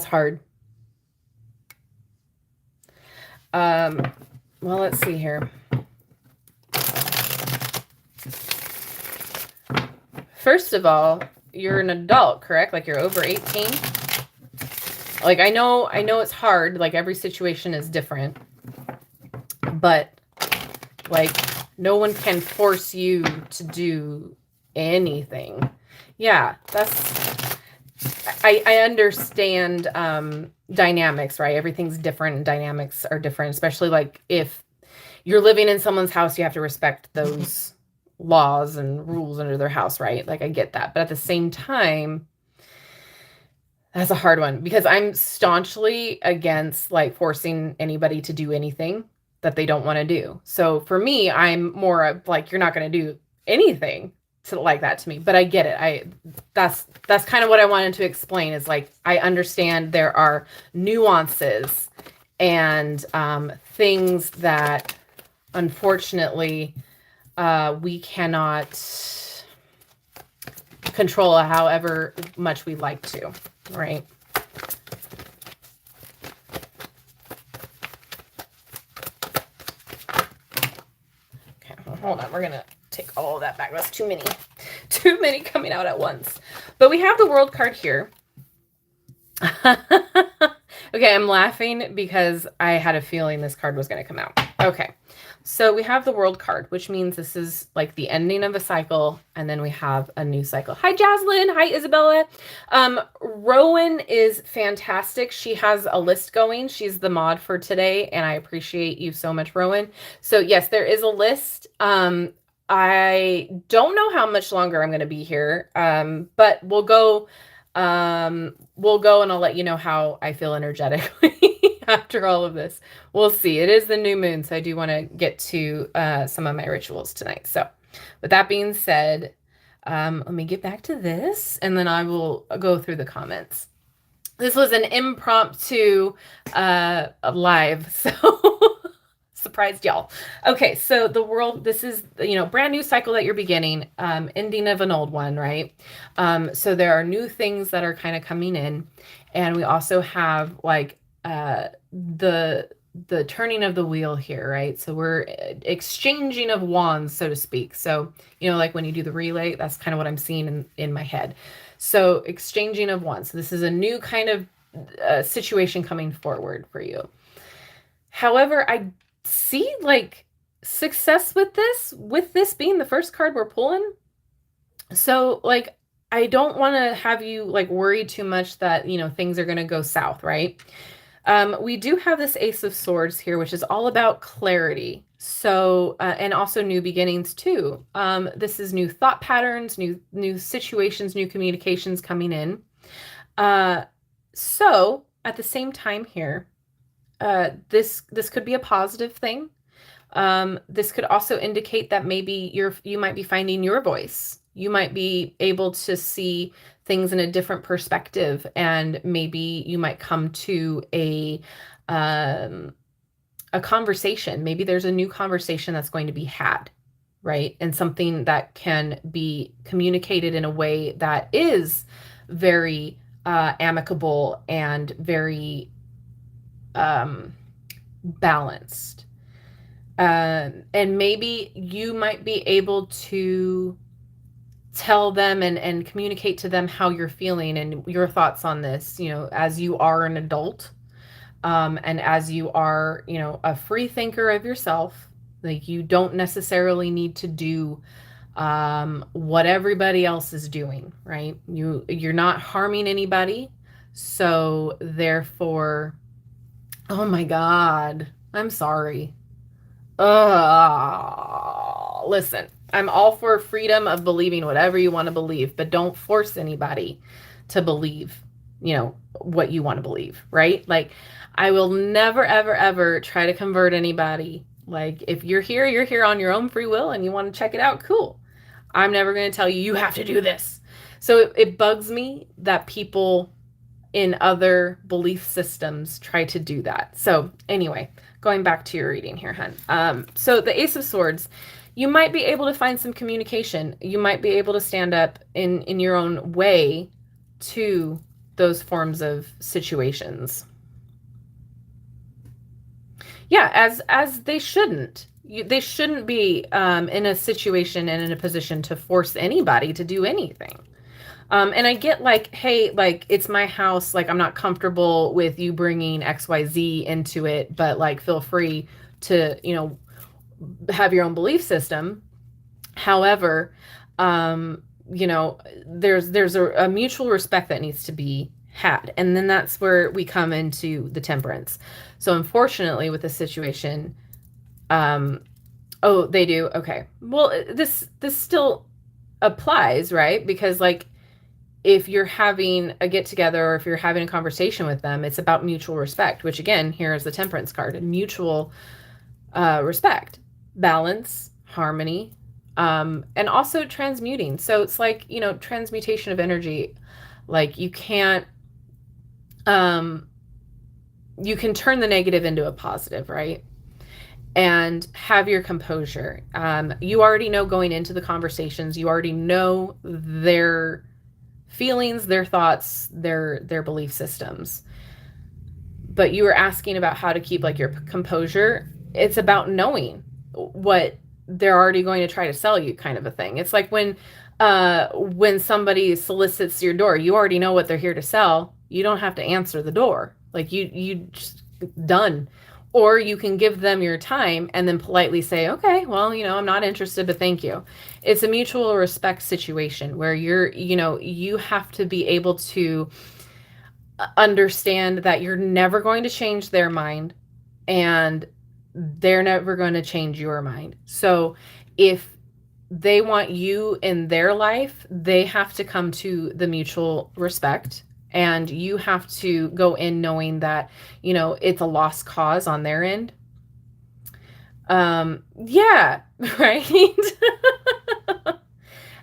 hard. Well, let's see here. First of all, you're an adult, correct? Like you're over 18. Like I know it's hard. Like every situation is different. But like no one can force you to do anything. Yeah, I understand dynamics, right? Everything's different and dynamics are different, especially like if you're living in someone's house, you have to respect those laws and rules under their house, right? Like I get that. But at the same time, that's a hard one because I'm staunchly against like forcing anybody to do anything that they don't want to do. So for me, I'm more of like, you're not going to do anything to like that to me, but I get it. That's kind of what I wanted to explain is like, I understand there are nuances and things that unfortunately we cannot control however much we like to, right? Okay, hold on. We're going to take all of that back. That's too many coming out at once. But we have the World card here. Okay, I'm laughing because I had a feeling this card was going to come out. Okay, so we have the World card, which means this is like the ending of a cycle, and then we have a new cycle. Hi, Jaslyn. Hi, Isabella. Rowan is fantastic. She has a list going. She's the mod for today, and I appreciate you so much, Rowan. So yes, there is a list. I don't know how much longer I'm going to be here, but we'll go and I'll let you know how I feel energetically after all of this. We'll see. It is the new moon, so I do want to get to some of my rituals tonight. So with that being said, let me get back to this, and then I will go through the comments. This was an impromptu live, so surprised y'all. Okay, so the world, this is, brand new cycle that you're beginning, ending of an old one, right? So there are new things that are kind of coming in, and we also have like the turning of the wheel here, right? So we're exchanging of wands, so to speak. So, like when you do the relay, that's kind of what I'm seeing in my head. So exchanging of wands. So this is a new kind of situation coming forward for you. However, I see like success with this being the first card we're pulling. So like, I don't want to have you like worry too much that, things are going to go south, right? We do have this Ace of Swords here, which is all about clarity. So, and also new beginnings too. This is new thought patterns, new situations, new communications coming in. So at the same time here, this could be a positive thing. This could also indicate that maybe you might be finding your voice. You might be able to see things in a different perspective, and maybe you might come to a conversation. Maybe there's a new conversation that's going to be had, right? And something that can be communicated in a way that is very amicable and very balanced. And maybe you might be able to tell them and communicate to them how you're feeling and your thoughts on this, as you are an adult, and as you are, a free thinker of yourself. Like, you don't necessarily need to do what everybody else is doing, right? You're not harming anybody. So therefore, oh my God, I'm sorry. Listen, I'm all for freedom of believing whatever you want to believe, but don't force anybody to believe, what you want to believe, right? Like, I will never, ever, ever try to convert anybody. Like, if you're here on your own free will and you want to check it out, cool. I'm never going to tell you have to do this. So it bugs me that people in other belief systems try to do that. So anyway, going back to your reading here, hun. So the Ace of Swords, you might be able to find some communication. You might be able to stand up in your own way to those forms of situations. Yeah, as they shouldn't. They shouldn't be in a situation and in a position to force anybody to do anything. And I get like, hey, like, it's my house. Like, I'm not comfortable with you bringing XYZ into it, but like, feel free to, have your own belief system. However, there's a mutual respect that needs to be had. And then that's where we come into the Temperance. So unfortunately with the situation, oh, they do. Okay. Well, this still applies, right? Because like, if you're having a get together or if you're having a conversation with them, it's about mutual respect, which again, here is the Temperance card, mutual respect, balance, harmony, and also transmuting. So it's like, transmutation of energy. Like, you can't, you can turn the negative into a positive, right? And have your composure. You already know going into the conversations, you already know their feelings, their thoughts, their belief systems. But you were asking about how to keep like your composure. It's about knowing what they're already going to try to sell you, kind of a thing. It's like when somebody solicits your door, you already know what they're here to sell. You don't have to answer the door. Like, you just done. Or you can give them your time and then politely say, okay, well, I'm not interested, but thank you. It's a mutual respect situation where you have to be able to understand that you're never going to change their mind and they're never going to change your mind. So if they want you in their life, they have to come to the mutual respect. And you have to go in knowing that, it's a lost cause on their end. Yeah, right.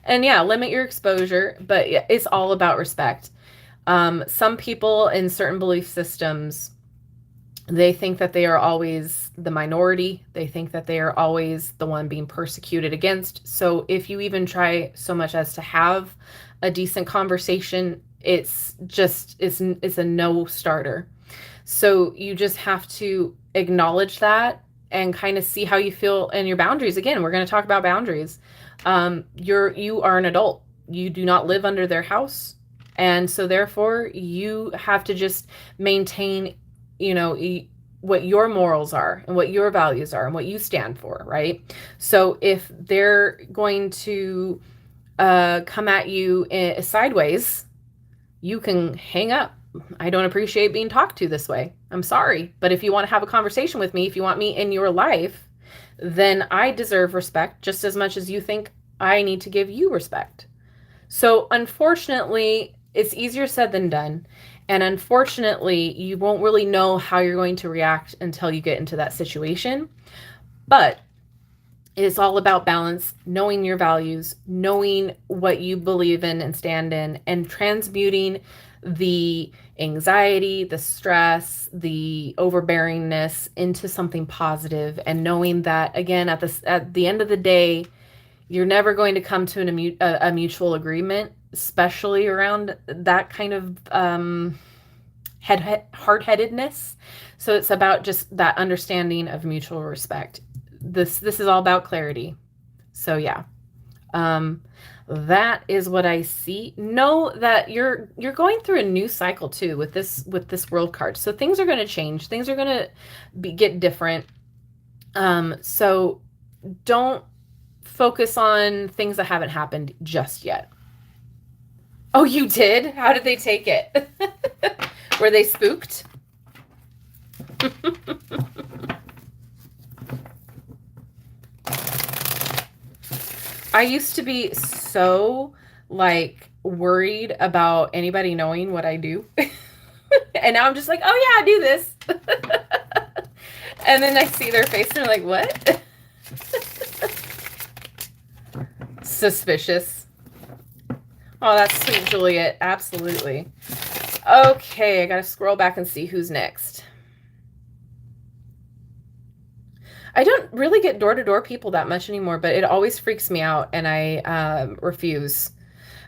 And yeah, limit your exposure, but it's all about respect. Some people in certain belief systems, they think that they are always the minority. They think that they are always the one being persecuted against. So if you even try so much as to have a decent conversation, it's a no starter. So you just have to acknowledge that and kind of see how you feel and your boundaries. Again, we're going to talk about boundaries. You are an adult. You do not live under their house. And so therefore you have to just maintain, what your morals are and what your values are and what you stand for, right? So if they're going to come at you sideways, you can hang up. I don't appreciate being talked to this way. I'm sorry. But if you want to have a conversation with me, if you want me in your life, then I deserve respect just as much as you think I need to give you respect. So unfortunately, it's easier said than done. And unfortunately, you won't really know how you're going to react until you get into that situation. But it's all about balance, knowing your values, knowing what you believe in and stand in, and transmuting the anxiety, the stress, the overbearingness into something positive, and knowing that, again, at the end of the day, you're never going to come to a mutual agreement. especially around that kind of hard-headedness. So it's about just that understanding of mutual respect. This is all about clarity. So yeah. That is what I see. Know that you're going through a new cycle too with this world card. So things are going to change. Things are going to get different. So don't focus on things that haven't happened just yet. Oh, you did? How did they take it? Were they spooked? I used to be so like worried about anybody knowing what I do. And now I'm just like, oh yeah, I do this. And then I see their face and they're like, what? Suspicious. Oh, that's sweet, Juliet. Absolutely. Okay, I gotta scroll back and see who's next. I don't really get door-to-door people that much anymore, but it always freaks me out, and I refuse.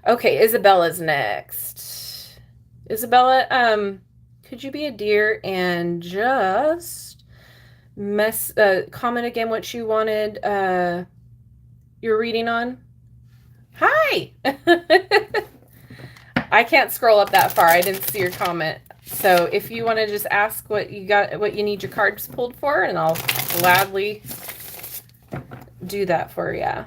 Okay, Isabella's next. Isabella, could you be a dear and just comment again what you wanted your reading on? Hi! I can't scroll up that far. I didn't see your comment. So if you want to just ask what you got, what you need your cards pulled for, and I'll gladly do that for you.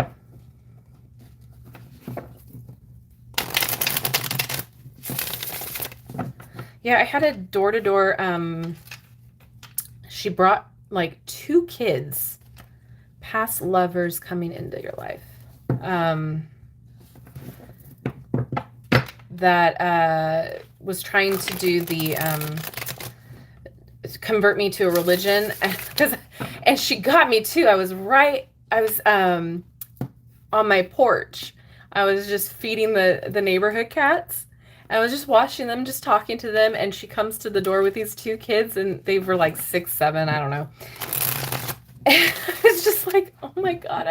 Yeah, I had a door-to-door, she brought like 2 kids, past lovers coming into your life. That was trying to do the convert me to a religion, and she got me too. I was on my porch. I was just feeding the neighborhood cats. I was just watching them, just talking to them, and she comes to the door with these 2 kids, and they were like 6, 7, I don't know. It's just like, oh my God,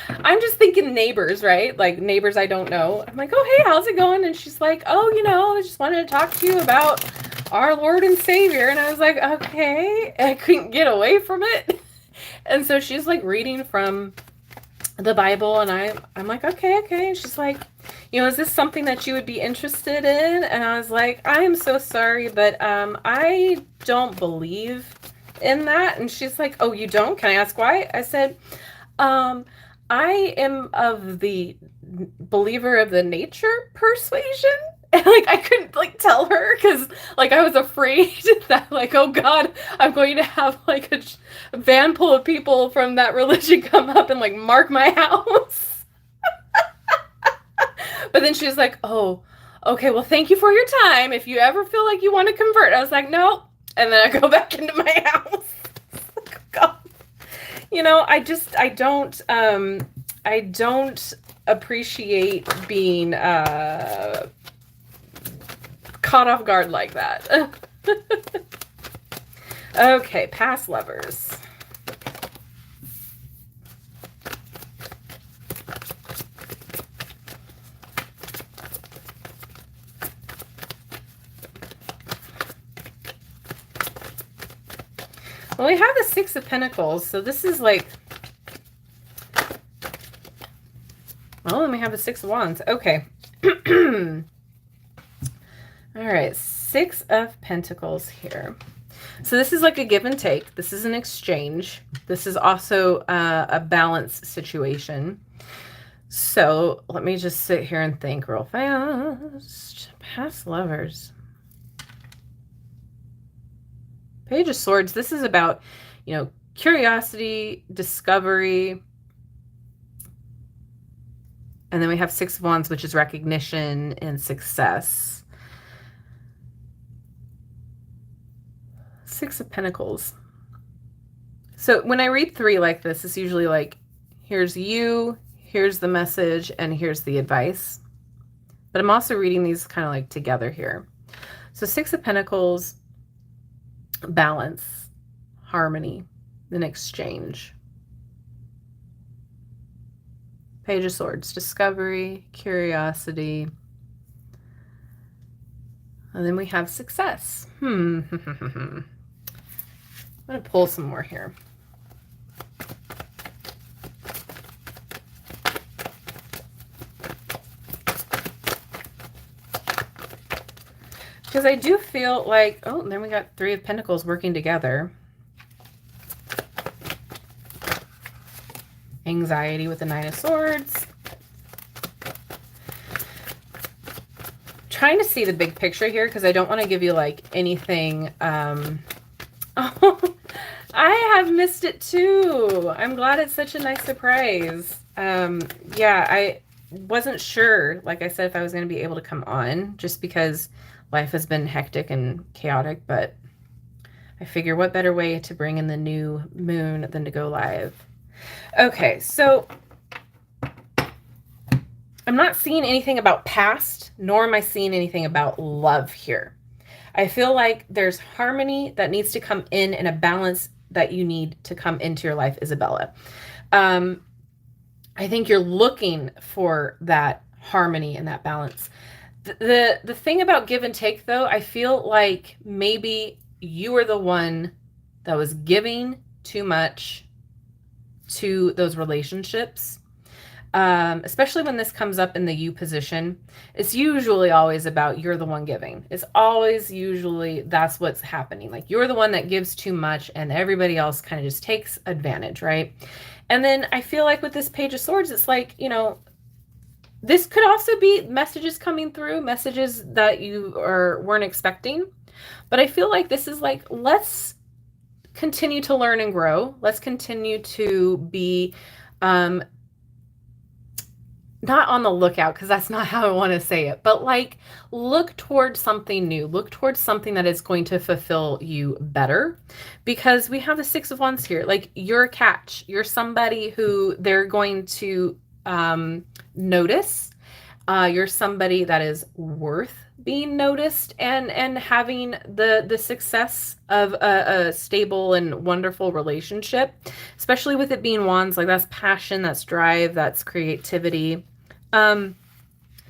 I'm just thinking neighbors, right? Like neighbors I don't know. I'm like, oh, hey, how's it going? And she's like, oh, I just wanted to talk to you about our Lord and Savior. And I was like, okay. And I couldn't get away from it. And so she's like reading from the Bible, and I'm like, okay. And she's like, is this something that you would be interested in? And I was like, I am so sorry, but I don't believe in that. And she's like, oh, you don't? Can I ask why? I said, I am of the believer of the nature persuasion. And like I couldn't like tell her because like I was afraid that like, oh God, I'm going to have like a van full of people from that religion come up and like mark my house. But then she was like, oh, okay, well, thank you for your time. If you ever feel like you want to convert. I was like, no. And then I go back into my house. Like, God. I don't appreciate being caught off guard like that. Okay, past lovers. Well, we have the 6 of Pentacles, so this is like... Well, then we have the 6 of Wands. Okay. All right, 6 of Pentacles here. So this is like a give and take. This is an exchange. This is also a balance situation. So let me just sit here and think real fast. Past lovers. Page of Swords. This is about, curiosity, discovery. And then we have 6 of Wands, which is recognition and success. 6 of Pentacles. So when I read 3 like this, it's usually like, here's you, here's the message, and here's the advice. But I'm also reading these kind of like together here. So 6 of Pentacles, balance, harmony, and exchange. Page of Swords, discovery, curiosity, And then we have success. I'm going to pull some more here. Because I do feel like, oh, and then we got Three of Pentacles working together. Anxiety with the Nine of Swords. Trying to see the big picture here because I don't want to give you like anything. Oh, I have missed it too. I'm glad it's such a nice surprise. Yeah, I wasn't sure, like I said, if I was going to be able to come on just because life has been hectic and chaotic, but I figure what better way to bring in the new moon than to go live. Okay, so I'm not seeing anything about past, nor am I seeing anything about love here. I feel like there's harmony that needs to come in and a balance that you need to come into your life, Isabella. I think you're looking for that harmony and that balance. The thing about give and take, though, I feel like maybe you were the one that was giving too much to those relationships. Especially when this comes up in the you position, it's usually always about you're the one giving. It's always usually that's what's happening. Like you're the one that gives too much and everybody else kind of just takes advantage, right? And then I feel like with this Page of Swords, it's like, you know, this could also be messages coming through, messages that you weren't expecting. But I feel like this is like, let's continue to learn and grow. Let's continue to be not on the lookout, because that's not how I want to say it, but like look towards something new, look towards something that is going to fulfill you better, because we have the Six of Wands here. Like you're a catch, you're somebody who they're going to notice. You're somebody that is worth being noticed and having the success of a stable and wonderful relationship, especially with it being wands. Like that's passion, that's drive, that's creativity.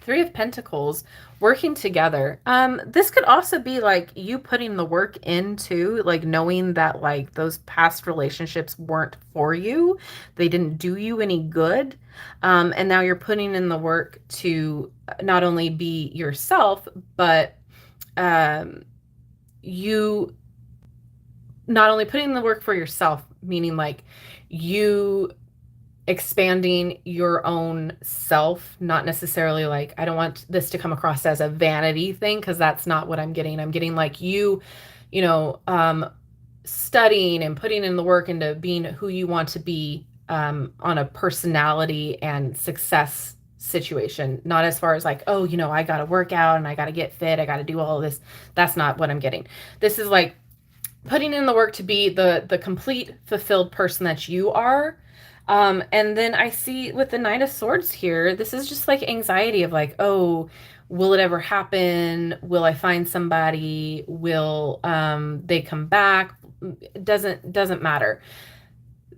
Three of Pentacles working together. This could also be like you putting the work into, like knowing that like those past relationships weren't for you. They didn't do you any good. And now you're putting in the work to not only be yourself, but you not only putting in the work for yourself, meaning like you expanding your own self, not necessarily like, I don't want this to come across as a vanity thing, because that's not what I'm getting. I'm getting like you know, studying and putting in the work into being who you want to be on a personality and success situation, not as far as like, oh, you know, I got to work out and I got to get fit, I got to do all of this. That's not what I'm getting. This is like putting in the work to be the complete fulfilled person that you are. And then I see with the Knight of Swords here, this is just like anxiety of like, oh, will it ever happen? Will I find somebody? Will they come back? Doesn't matter.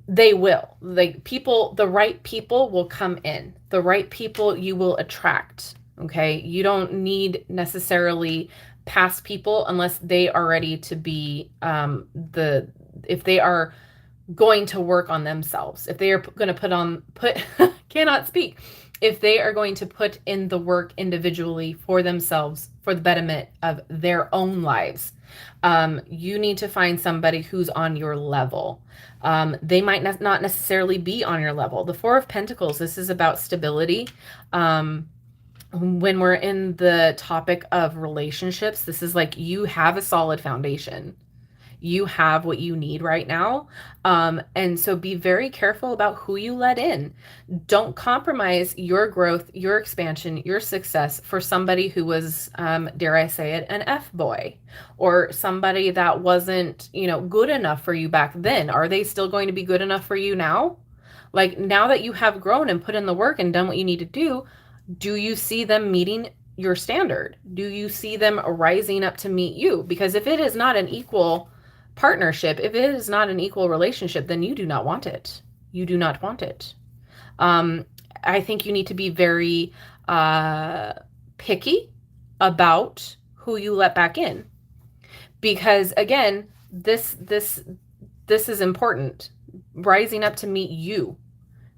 They will. Like people, the right people will come in. The right people you will attract. Okay. You don't need necessarily past people unless they are ready to be if they are going to work on themselves, if they are going to put cannot speak, if they are going to put in the work individually for themselves for the betterment of their own lives, you need to find somebody who's on your level. They might not necessarily be on your level. The Four of Pentacles, this is about stability. When we're in the topic of relationships, this is like you have a solid foundation. You have what you need right now. And so be very careful about who you let in. Don't compromise your growth, your expansion, your success for somebody who was, dare I say it, an F-boy, or somebody that wasn't, you know, good enough for you back then. Are they still going to be good enough for you now? Like now that you have grown and put in the work and done what you need to do you see them meeting your standard? Do you see them rising up to meet you? Because if it is not an equal partnership, if it is not an equal relationship, then you do not want it. You do not want it. I think you need to be very picky about who you let back in. Because again, this is important. Rising up to meet you,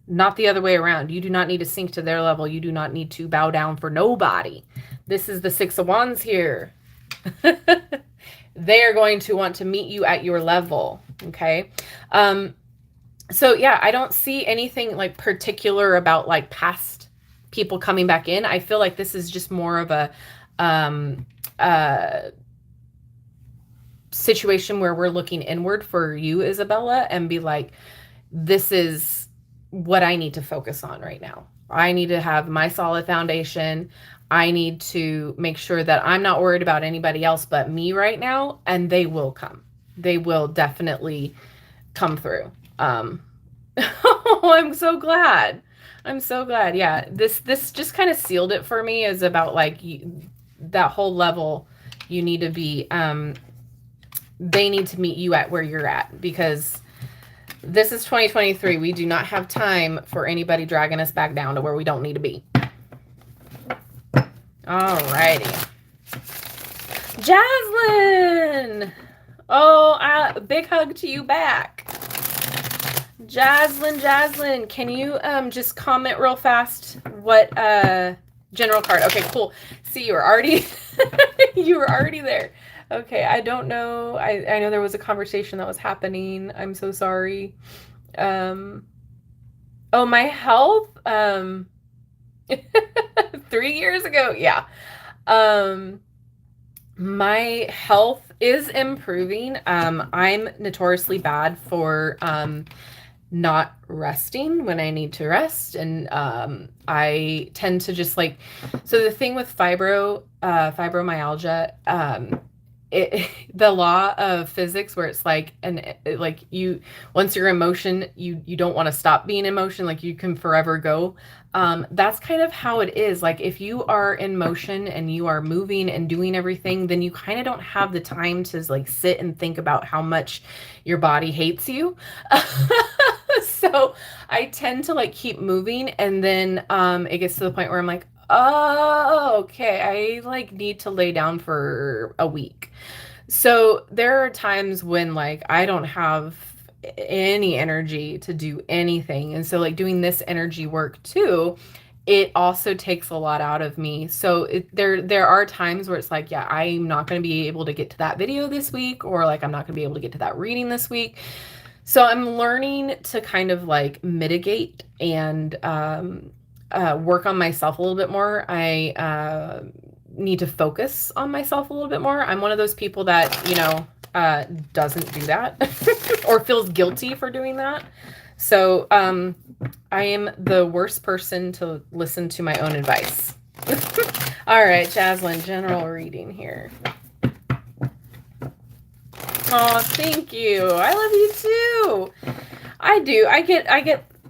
not the other way around. You do not need to sink to their level. You do not need to bow down for nobody. This is the Six of Wands here. They are going to want to meet you at your level. Okay. So yeah, I don't see anything like particular about like past people coming back in. I feel like this is just more of a situation where we're looking inward for you, Isabella, and be like, this is what I need to focus on right now. I need to have my solid foundation. I need to make sure that I'm not worried about anybody else but me right now, and they will come. They will definitely come through. Oh, I'm so glad. I'm so glad. Yeah, this just kind of sealed it for me. Is about like that whole level. You need to be. They need to meet you at where you're at, because this is 2023. We do not have time for anybody dragging us back down to where we don't need to be. All righty. Jaslyn! Oh, big hug to you back. Jaslyn, can you just comment real fast what general card? Okay, cool. See, you were already you were already there. Okay, I don't know. I know there was a conversation that was happening. I'm so sorry. Oh, my health 3 years ago. Yeah. My health is improving. I'm notoriously bad for not resting when I need to rest, and I tend to just like, so the thing with fibromyalgia, the law of physics where it's like, like you, once you're in motion, you don't want to stop being in motion, like you can forever go. That's kind of how it is. Like if you are in motion and you are moving and doing everything, then you kind of don't have the time to like sit and think about how much your body hates you. So I tend to like keep moving, and then it gets to the point where I'm like, oh, okay, I like need to lay down for a week. So there are times when like I don't have any energy to do anything. And so like doing this energy work too, it also takes a lot out of me. So there are times where it's like, yeah, I'm not going to be able to get to that video this week, or like I'm not going to be able to get to that reading this week. So I'm learning to kind of like mitigate and work on myself a little bit more. I need to focus on myself a little bit more. I'm one of those people that, you know, doesn't do that or feels guilty for doing that. So I am the worst person to listen to my own advice. All right, Jaslyn, general reading here. Oh, thank you. I love you too. I do.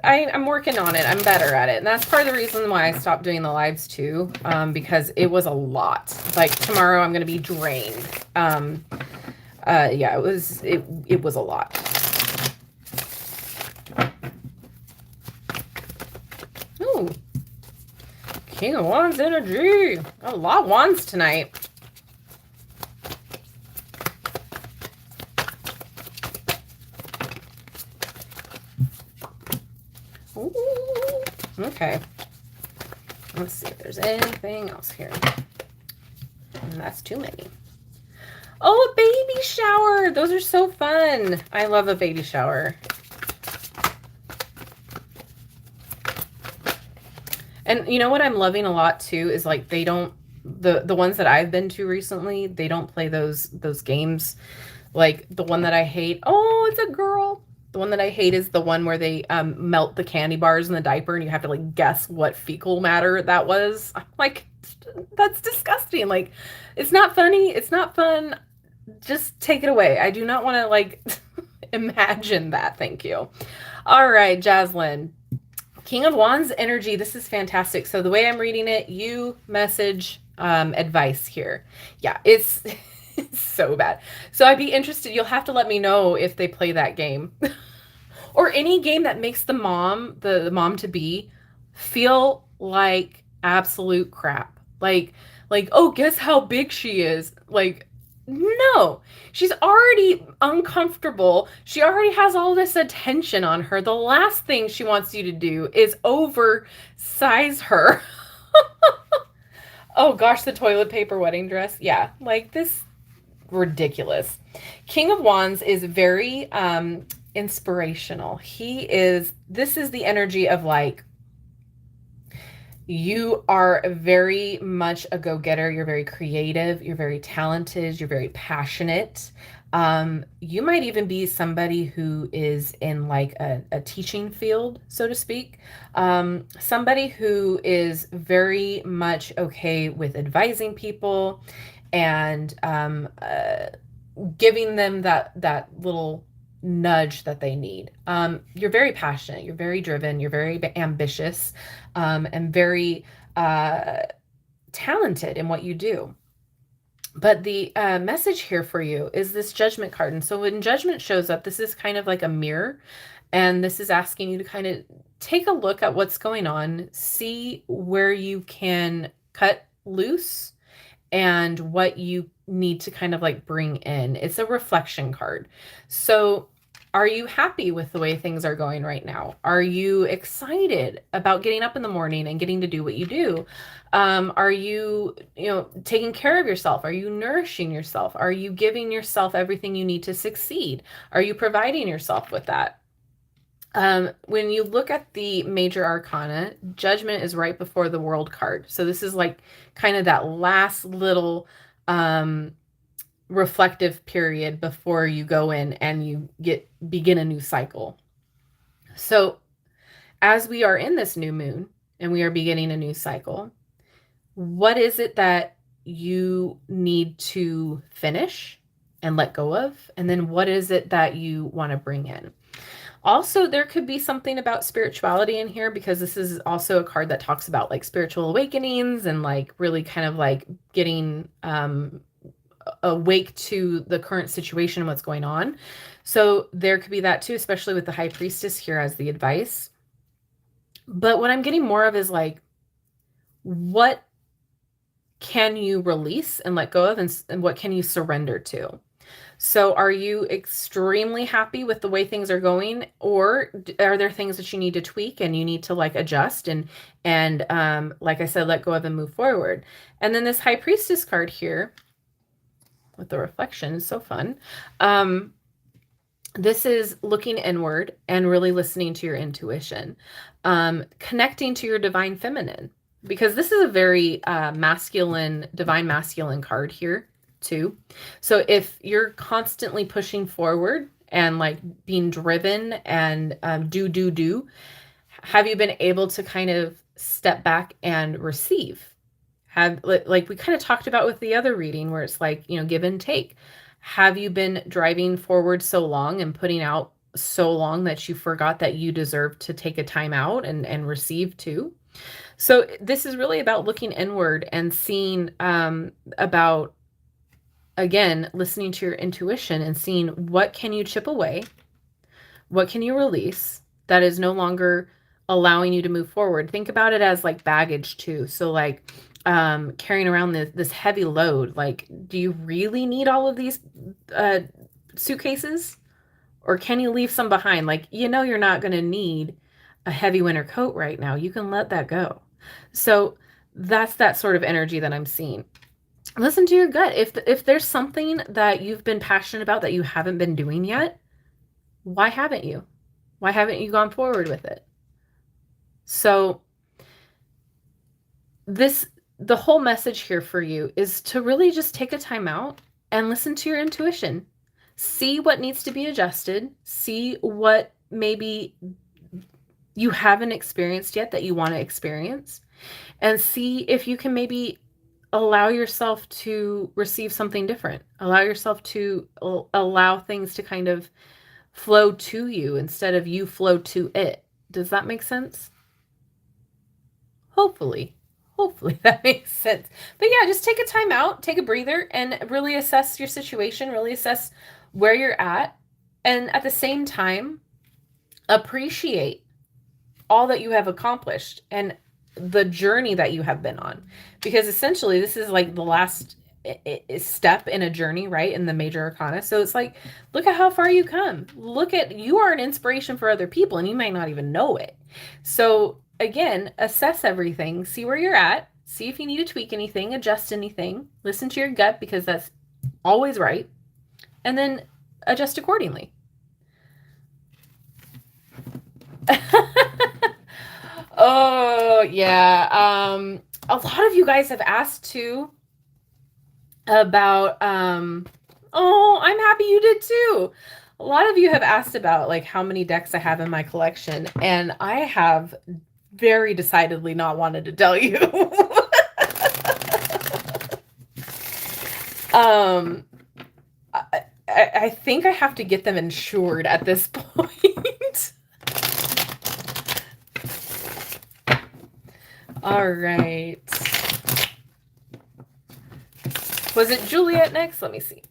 I'm working on it. I'm better at it. And that's part of the reason why I stopped doing the lives too. Because it was a lot. Like tomorrow I'm going to be drained. Yeah, it was a lot. Ooh. King of Wands energy. A lot of wands tonight. Ooh. Okay. Let's see if there's anything else here. And that's too many. Oh, a baby shower. Those are so fun. I love a baby shower. And you know what I'm loving a lot too is like they don't, the ones that I've been to recently, they don't play those games. Like the one that I hate, oh, it's a girl. The one that I hate is the one where they melt the candy bars in the diaper and you have to like guess what fecal matter that was. I'm like, that's disgusting. Like, it's not funny. It's not fun. Just take it away. I do not want to like imagine that. Thank you. All right, Jaslyn. King of Wands energy. This is fantastic. So the way I'm reading it, you message advice here. Yeah, it's so bad. So I'd be interested. You'll have to let me know if they play that game or any game that makes the mom, the mom to be, feel like absolute crap. Like Like, oh, guess how big she is. Like, no, she's already uncomfortable. She already has all this attention on her. The last thing she wants you to do is oversize her. Oh gosh, the toilet paper wedding dress. Yeah, like this, ridiculous. King of Wands is very inspirational. This is the energy of like, you are very much a go-getter. You're very creative. You're very talented. You're very passionate. You might even be somebody who is in like a teaching field, so to speak. Somebody who is very much okay with advising people and giving them that little nudge that they need. You're very passionate, you're very driven, you're very ambitious, and very talented in what you do. But the message here for you is this Judgment card. And so when Judgment shows up, this is kind of like a mirror. And this is asking you to kind of take a look at what's going on, see where you can cut loose and what you need to kind of like bring in. It's a reflection card. So are you happy with the way things are going right now? Are you excited about getting up in the morning and getting to do what you do? Are you, taking care of yourself? Are you nourishing yourself? Are you giving yourself everything you need to succeed? Are you providing yourself with that? When you look at the major arcana, Judgment is right before the World card. So this is like kind of that last little reflective period before you go in and you begin a new cycle. So as we are in this new moon and we are beginning a new cycle, what is it that you need to finish and let go of? And then what is it that you want to bring in? Also, there could be something about spirituality in here, because this is also a card that talks about like spiritual awakenings and like really kind of like getting awake to the current situation and what's going on. So there could be that too, especially with the High Priestess here as the advice. But what I'm getting more of is like, what can you release and let go of, and what can you surrender to? So are you extremely happy with the way things are going, or are there things that you need to tweak and you need to like adjust and like I said, let go of and move forward? And then this High Priestess card here with the reflection is so fun. This is looking inward and really listening to your intuition, connecting to your divine feminine, because this is a very masculine, divine masculine card here too. So if you're constantly pushing forward and like being driven and do, have you been able to kind of step back and receive? Have, like we kind of talked about with the other reading where it's like, give and take. Have you been driving forward so long and putting out so long that you forgot that you deserve to take a time out and receive too? So this is really about looking inward and seeing about, again, listening to your intuition and seeing what can you chip away, what can you release that is no longer allowing you to move forward. Think about it as like baggage too. So like carrying around this heavy load, like, do you really need all of these suitcases, or can you leave some behind? Like, you're not going to need a heavy winter coat right now. You can let that go. So that's that sort of energy that I'm seeing. Listen to your gut. If there's something that you've been passionate about that you haven't been doing yet, why haven't you? Why haven't you gone forward with it? So the whole message here for you is to really just take a time out and listen to your intuition. See what needs to be adjusted. See what maybe you haven't experienced yet that you want to experience. And see if you can maybe allow yourself to receive something different. Allow yourself to allow things to kind of flow to you instead of you flow to it. Does that make sense? Hopefully that makes sense. But yeah, just take a time out, take a breather, and really assess your situation, really assess where you're at. And at the same time, appreciate all that you have accomplished and the journey that you have been on, because essentially this is like the last step in a journey, right? In the major arcana. So it's like, look at how far you come. Look at, you are an inspiration for other people and you might not even know it. So again, assess everything, see where you're at, see if you need to tweak anything, adjust anything, listen to your gut because that's always right, and then adjust accordingly. Oh, yeah. A lot of you guys have asked too about, oh, I'm happy you did too. A lot of you have asked about like how many decks I have in my collection, and I have very decidedly not wanted to tell you. I think I have to get them insured at this point. All right. Was it Juliet next? Let me see.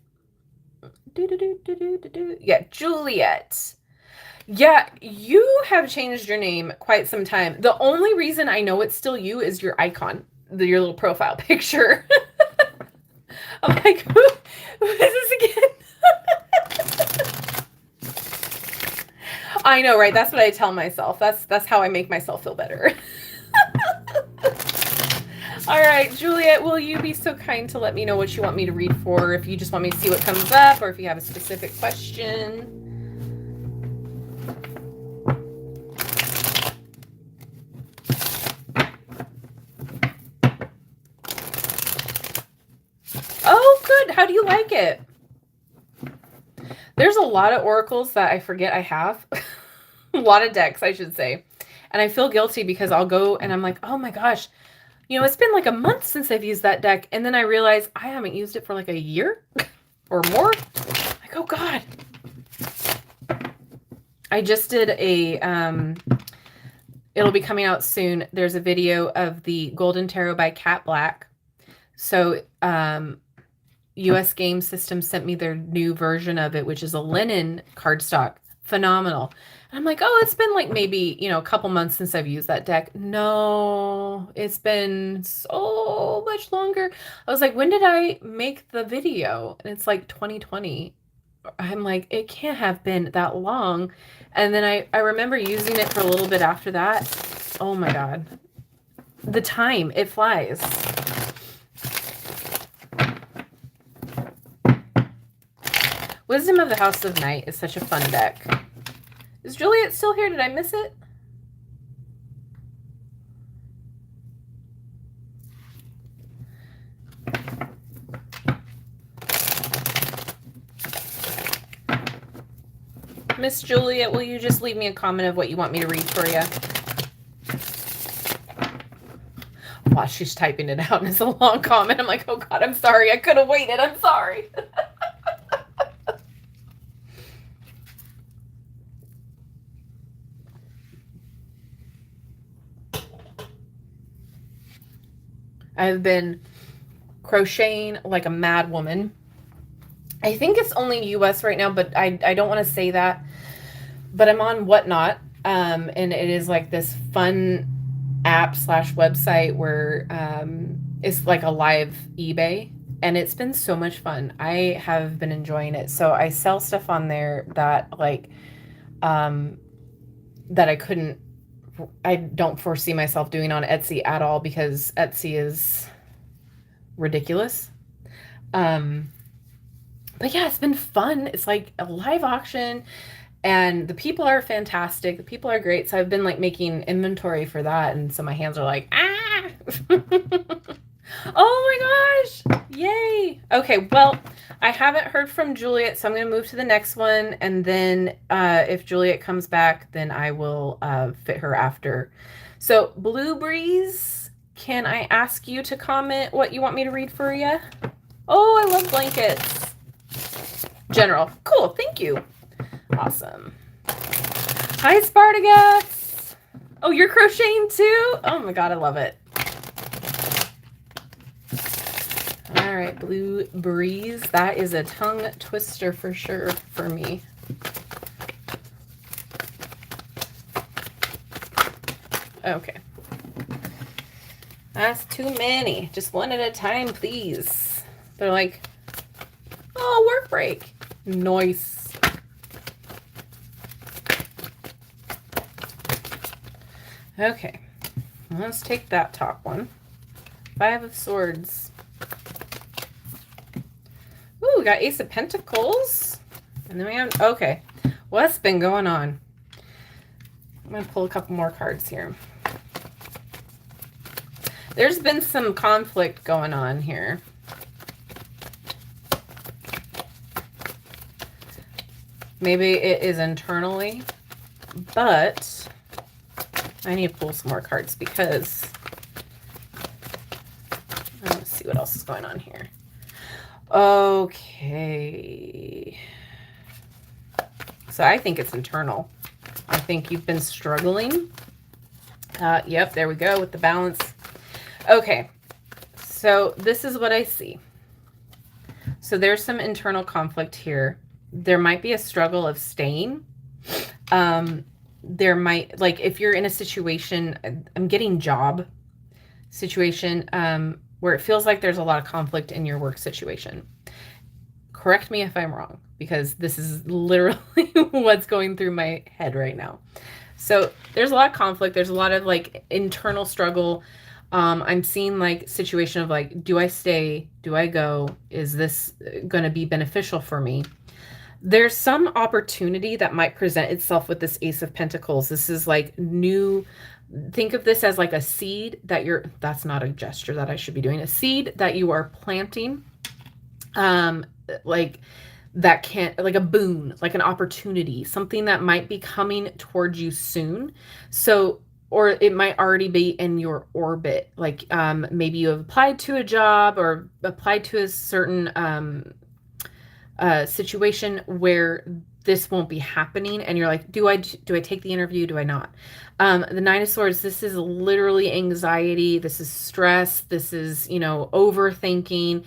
Yeah, Juliet. Yeah, you have changed your name quite some time. The only reason I know it's still you is your icon, your little profile picture. I'm like, who is this again? I know, right? That's what I tell myself. That's how I make myself feel better. All right, Juliet, will you be so kind to let me know what you want me to read for, if you just want me to see what comes up, or if you have a specific question? Oh, good. How do you like it? There's a lot of oracles that I forget I have. A lot of decks, I should say. And I feel guilty because I'll go and I'm like, oh my gosh, you know, it's been like a month since I've used that deck. And then I realize I haven't used it for like a year or more. Like, oh God. I just did a, it'll be coming out soon. There's a video of the Golden Tarot by Cat Black. So, US Game System sent me their new version of it, which is a linen cardstock. Phenomenal. And I'm like, oh, it's been like maybe, you know, a couple months since I've used that deck. No, it's been so much longer. I was like, when did I make the video? And it's like 2020. I'm like, it can't have been that long. And then I remember using it for a little bit after that. Oh my God. The time, it flies. Wisdom of the House of Night is such a fun deck. Is Juliet still here? Did I miss it? Miss Juliet, will you just leave me a comment of what you want me to read for you? Wow, she's typing it out and it's a long comment. I'm like, oh God, I'm sorry. I could have waited. I'm sorry. I've been crocheting like a mad woman. I think it's only US right now, but I don't want to say that. But I'm on Whatnot, and it is like this fun app / website where it's like a live eBay, and it's been so much fun. I have been enjoying it. So I sell stuff on there that like that I don't foresee myself doing on Etsy at all, because Etsy is ridiculous. But yeah, it's been fun. It's like a live auction and the people are fantastic. The people are great. So I've been like making inventory for that. And so my hands are like, ah, oh my gosh. Yay. Okay. Well, I haven't heard from Juliet, so I'm going to move to the next one. And then if Juliet comes back, then I will fit her after. So Blue Breeze, can I ask you to comment what you want me to read for you? Oh, I love blankets. General. Cool. Thank you. Awesome. Hi, Spartagus. Oh, you're crocheting too? Oh my God, I love it. All right, Blue Breeze. That is a tongue twister for sure for me. Okay. That's too many. Just one at a time, please. They're like, oh, work break. Nice. Okay. Let's take that top one. 5 of Swords. Ooh, we got Ace of Pentacles. And then we have, okay. What's been going on? I'm going to pull a couple more cards here. There's been some conflict going on here. Maybe it is internally, but I need to pull some more cards because let's see what else is going on here. Okay. So I think it's internal. I think you've been struggling. Yep, there we go with the balance. Okay, so this is what I see. So there's some internal conflict here. There might be a struggle of staying. There might, like if you're in a situation, I'm getting job situation where it feels like there's a lot of conflict in your work situation. Correct me if I'm wrong, because this is literally what's going through my head right now. So there's a lot of conflict. There's a lot of like internal struggle. I'm seeing like situation of like, do I stay? Do I go? Is this going to be beneficial for me? There's some opportunity that might present itself with this Ace of Pentacles. This is like new. Think of this as like a seed that that's not a gesture that I should be doing. A seed that you are planting. Like that can't, like a boon, like an opportunity, something that might be coming towards you soon. So, or it might already be in your orbit. Like, maybe you have applied to a job or applied to a certain, situation where this won't be happening. And you're like, do I take the interview? Do I not? The Nine of Swords, this is literally anxiety. This is stress. This is, overthinking.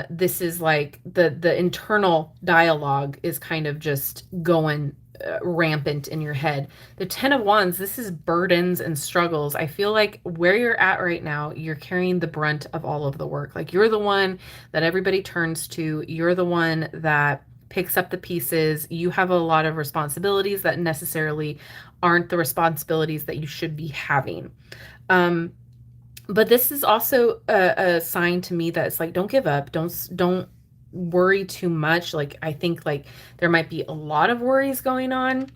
This is like the internal dialogue is kind of just going rampant in your head. The 10 of Wands, this is burdens and struggles. I feel like where you're at right now, you're carrying the brunt of all of the work. Like you're the one that everybody turns to. You're the one that picks up the pieces. You have a lot of responsibilities that necessarily aren't the responsibilities that you should be having. But this is also a sign to me that it's like, don't give up. Don't worry too much. Like, I think like there might be a lot of worries going on.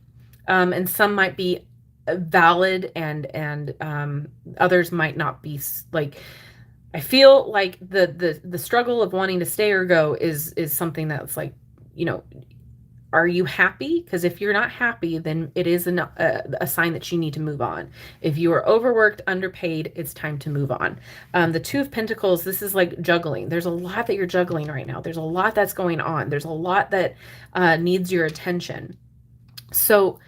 And some might be valid and others might not be. Like, I feel like the struggle of wanting to stay or go is something that's like, are you happy? Because if you're not happy, then it is a sign that you need to move on. If you are overworked, underpaid, it's time to move on. The Two of Pentacles, this is like juggling. There's a lot that you're juggling right now. There's a lot that's going on. There's a lot that needs your attention. So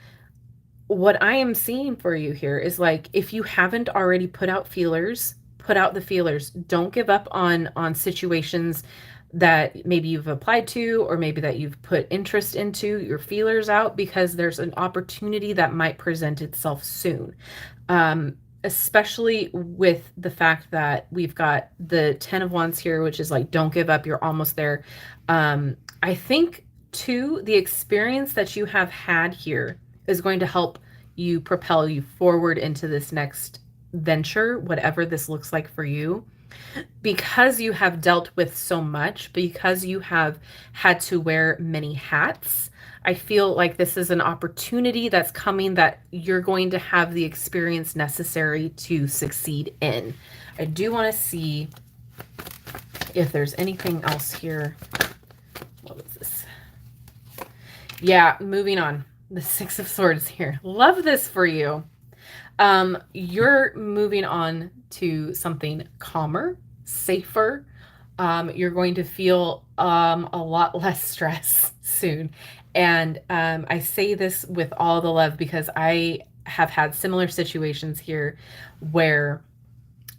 what I am seeing for you here is like, if you haven't already put out feelers, put out the feelers. Don't give up on situations that maybe you've applied to, or maybe that you've put interest into, your feelers out, because there's an opportunity that might present itself soon. Especially with the fact that we've got the 10 of Wands here, which is like, don't give up, you're almost there. I think too, the experience that you have had here is going to help you propel you forward into this next venture, whatever this looks like for you. Because you have dealt with so much, because you have had to wear many hats, I feel like this is an opportunity that's coming that you're going to have the experience necessary to succeed in. I do want to see if there's anything else here. What was this? Yeah, moving on. The Six of Swords here. Love this for you. You're moving on to something calmer, safer. You're going to feel a lot less stress soon. And I say this with all the love because I have had similar situations here where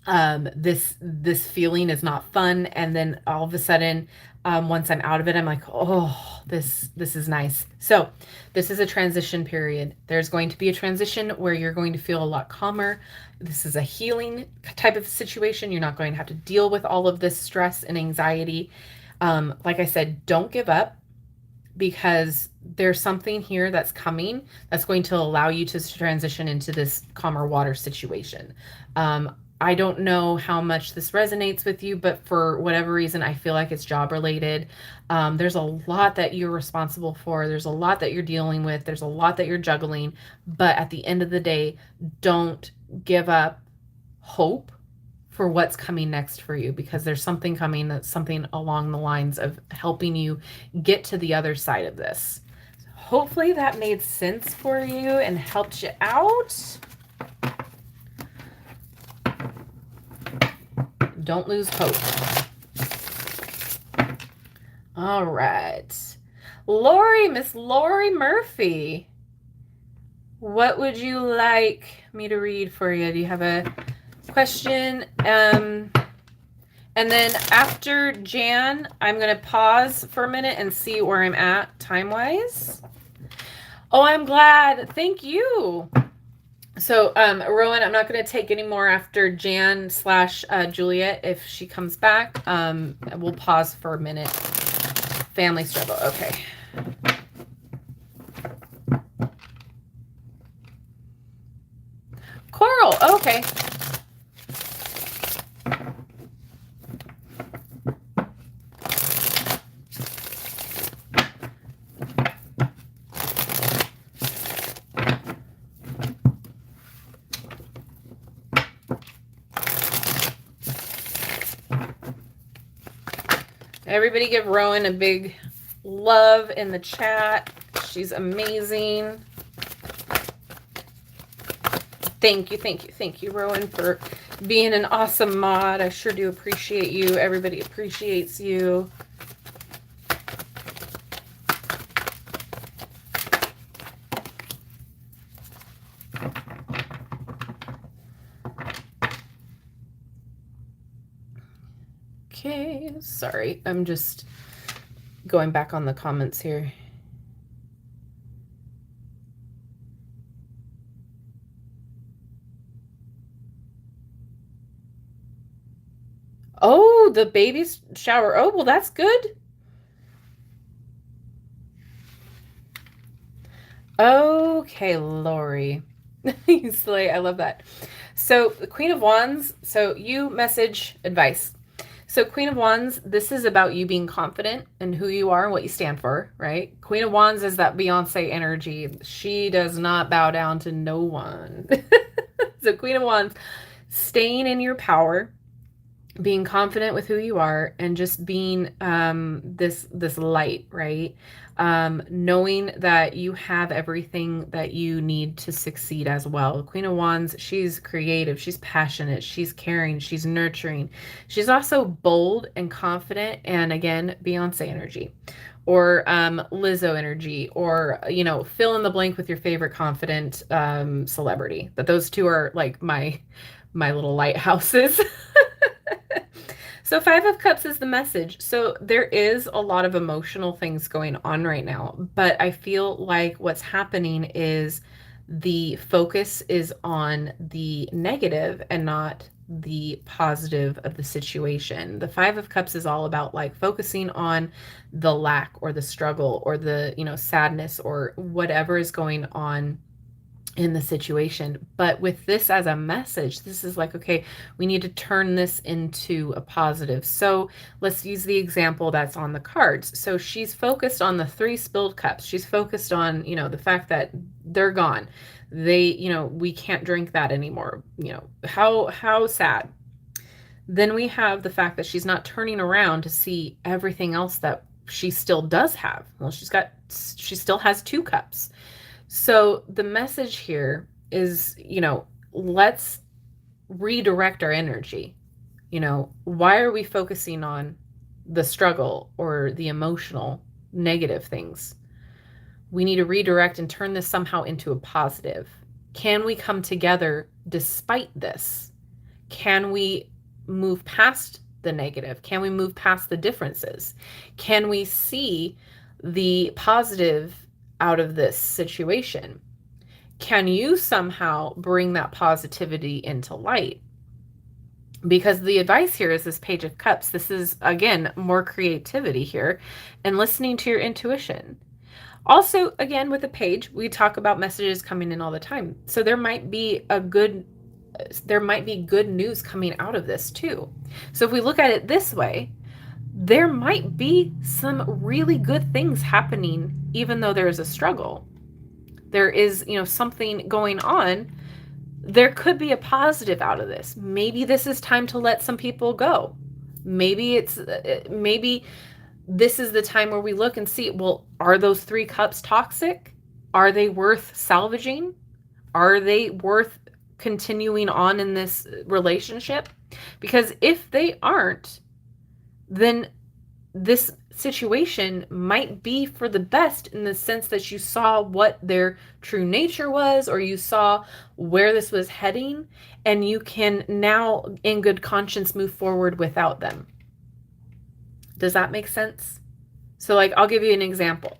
this feeling is not fun, and then all of a sudden, once I'm out of it, I'm like, oh, this is nice. So this is a transition period. There's going to be a transition where you're going to feel a lot calmer. This is a healing type of situation. You're not going to have to deal with all of this stress and anxiety. Like I said, don't give up, because there's something here that's coming that's going to allow you to transition into this calmer water situation. I don't know how much this resonates with you, but for whatever reason, I feel like it's job related. There's a lot that you're responsible for. There's a lot that you're dealing with. There's a lot that you're juggling. But at the end of the day, don't give up hope for what's coming next for you, because there's something coming, that's something along the lines of helping you get to the other side of this. Hopefully that made sense for you and helped you out. Don't lose hope. All right. Lori, Miss Lori Murphy, what would you like me to read for you? Do you have a question? And then after Jan, I'm going to pause for a minute and see where I'm at time-wise. Oh, I'm glad. Thank you. So, Rowan, I'm not going to take any more after Jan / Juliet if she comes back. We'll pause for a minute. Family struggle. Okay. Coral. Okay. Everybody give Rowan a big love in the chat. She's amazing. Thank you, Rowan, for being an awesome mod. I sure do appreciate you. Everybody appreciates you. Okay, sorry. I'm just going back on the comments here. Oh, the baby shower. Oh, well, that's good. Okay, Lori. You slay. I love that. So, the Queen of Wands. So, you message advice. So, Queen of Wands, this is about you being confident in who you are and what you stand for, right? Queen of Wands is that Beyonce energy. She does not bow down to no one. So, Queen of Wands, staying in your power, being confident with who you are, and just being this light, right? Knowing that you have everything that you need to succeed as well. Queen of Wands, she's creative, she's passionate, she's caring, she's nurturing. She's also bold and confident, and again, Beyonce energy, or Lizzo energy, or, you know, fill in the blank with your favorite confident celebrity. But those two are like my little lighthouses. So 5 of Cups is the message. So there is a lot of emotional things going on right now, but I feel like what's happening is the focus is on the negative and not the positive of the situation. The 5 of Cups is all about like focusing on the lack or the struggle or the, you know, sadness or whatever is going on in the situation. But with this as a message, this is like, okay, we need to turn this into a positive. So let's use the example that's on the cards. So she's focused on the 3 spilled cups. She's focused on, you know, the fact that they're gone. They, you know, we can't drink that anymore. You know, how sad. Then we have the fact that she's not turning around to see everything else that she still does have. Well, she still has 2 cups. So the message here is, you know, let's redirect our energy. You know, why are we focusing on the struggle or the emotional negative things? We need to redirect and turn this somehow into a positive. Can we come together despite this? Can we move past the negative? Can we move past the differences? Can we see the positive out of this situation? Can you somehow bring that positivity into light? Because the advice here is this Page of Cups. This is, again, more creativity here and listening to your intuition. Also, again, with the page, we talk about messages coming in all the time. So there might be good news coming out of this too. So if we look at it this way, there might be some really good things happening, even though there is a struggle. There is, something going on. There could be a positive out of this. Maybe this is time to let some people go. Maybe this is the time where we look and see, well, are those 3 cups toxic? Are they worth salvaging? Are they worth continuing on in this relationship? Because if they aren't, then this situation might be for the best, in the sense that you saw what their true nature was, or you saw where this was heading, and you can now in good conscience move forward without them. Does that make sense? So like, I'll give you an example.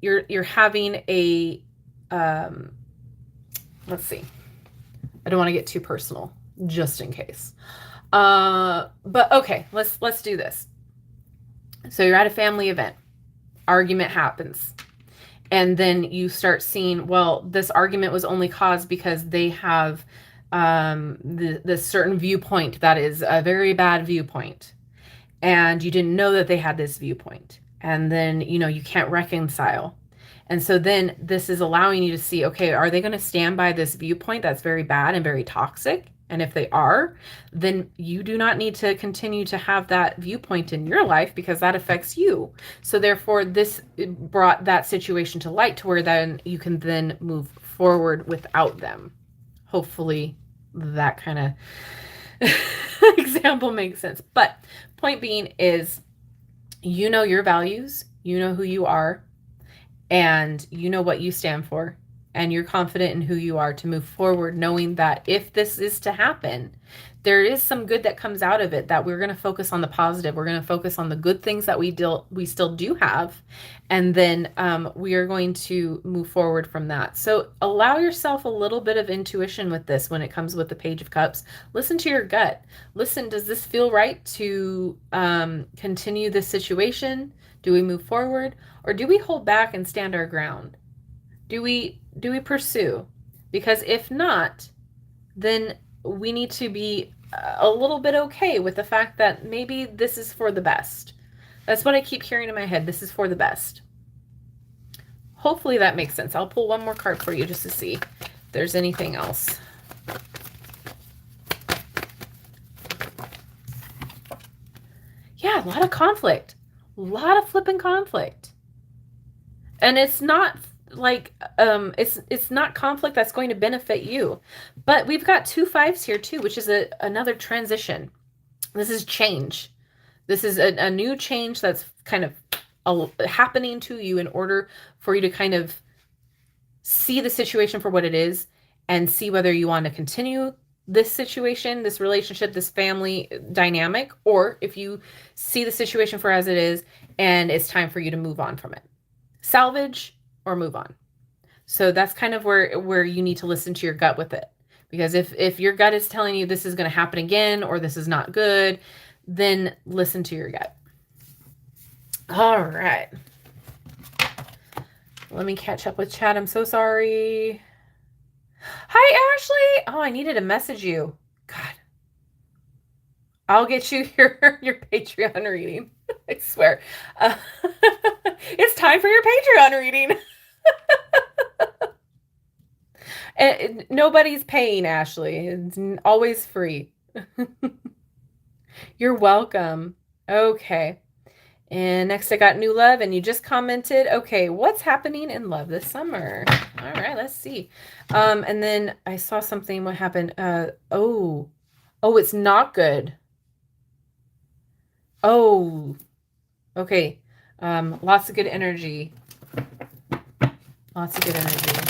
You're having a let's see. I don't want to get too personal, just in case. But okay, let's do this. So you're at a family event, argument happens, and then you start seeing, well, this argument was only caused because they have this certain viewpoint that is a very bad viewpoint, and you didn't know that they had this viewpoint, and then you can't reconcile. And so then this is allowing you to see, okay, are they going to stand by this viewpoint that's very bad and very toxic? And if they are, then you do not need to continue to have that viewpoint in your life, because that affects you. So therefore, this brought that situation to light, to where then you can then move forward without them. Hopefully that kind of example makes sense. But point being is, you know your values, you know who you are, and you know what you stand for. And you're confident in who you are to move forward, knowing that if this is to happen, there is some good that comes out of it, that we're going to focus on the positive. We're going to focus on the good things that we still do have. And then we are going to move forward from that. So allow yourself a little bit of intuition with this when it comes with the Page of Cups. Listen to your gut. Listen, does this feel right to continue this situation? Do we move forward? Or do we hold back and stand our ground? Do we pursue? Because if not, then we need to be a little bit okay with the fact that maybe this is for the best. That's what I keep hearing in my head. This is for the best. Hopefully that makes sense. I'll pull one more card for you just to see if there's anything else. Yeah, a lot of conflict. A lot of flipping conflict. And it's not like it's not conflict that's going to benefit you. But we've got 2 5s here too, which is another transition. This is change. This is a new change that's kind of happening to you, in order for you to kind of see the situation for what it is, and see whether you want to continue this situation, this relationship, this family dynamic, or if you see the situation for as it is and it's time for you to move on from it. Salvage or move on. So that's kind of where you need to listen to your gut with it. Because if your gut is telling you this is going to happen again, or this is not good, then listen to your gut. All right. Let me catch up with chat. I'm so sorry. Hi, Ashley. Oh, I needed to message you. God. I'll get you your Patreon reading. I swear. It's time for your Patreon reading. And nobody's paying, Ashley. It's always free. You're welcome. Okay. And next I got new love, and you just commented, okay, what's happening in love this summer? All right, let's see. And then I saw something, what happened? Oh, it's not good. Oh, okay. Lots of good energy. Lots of good energy.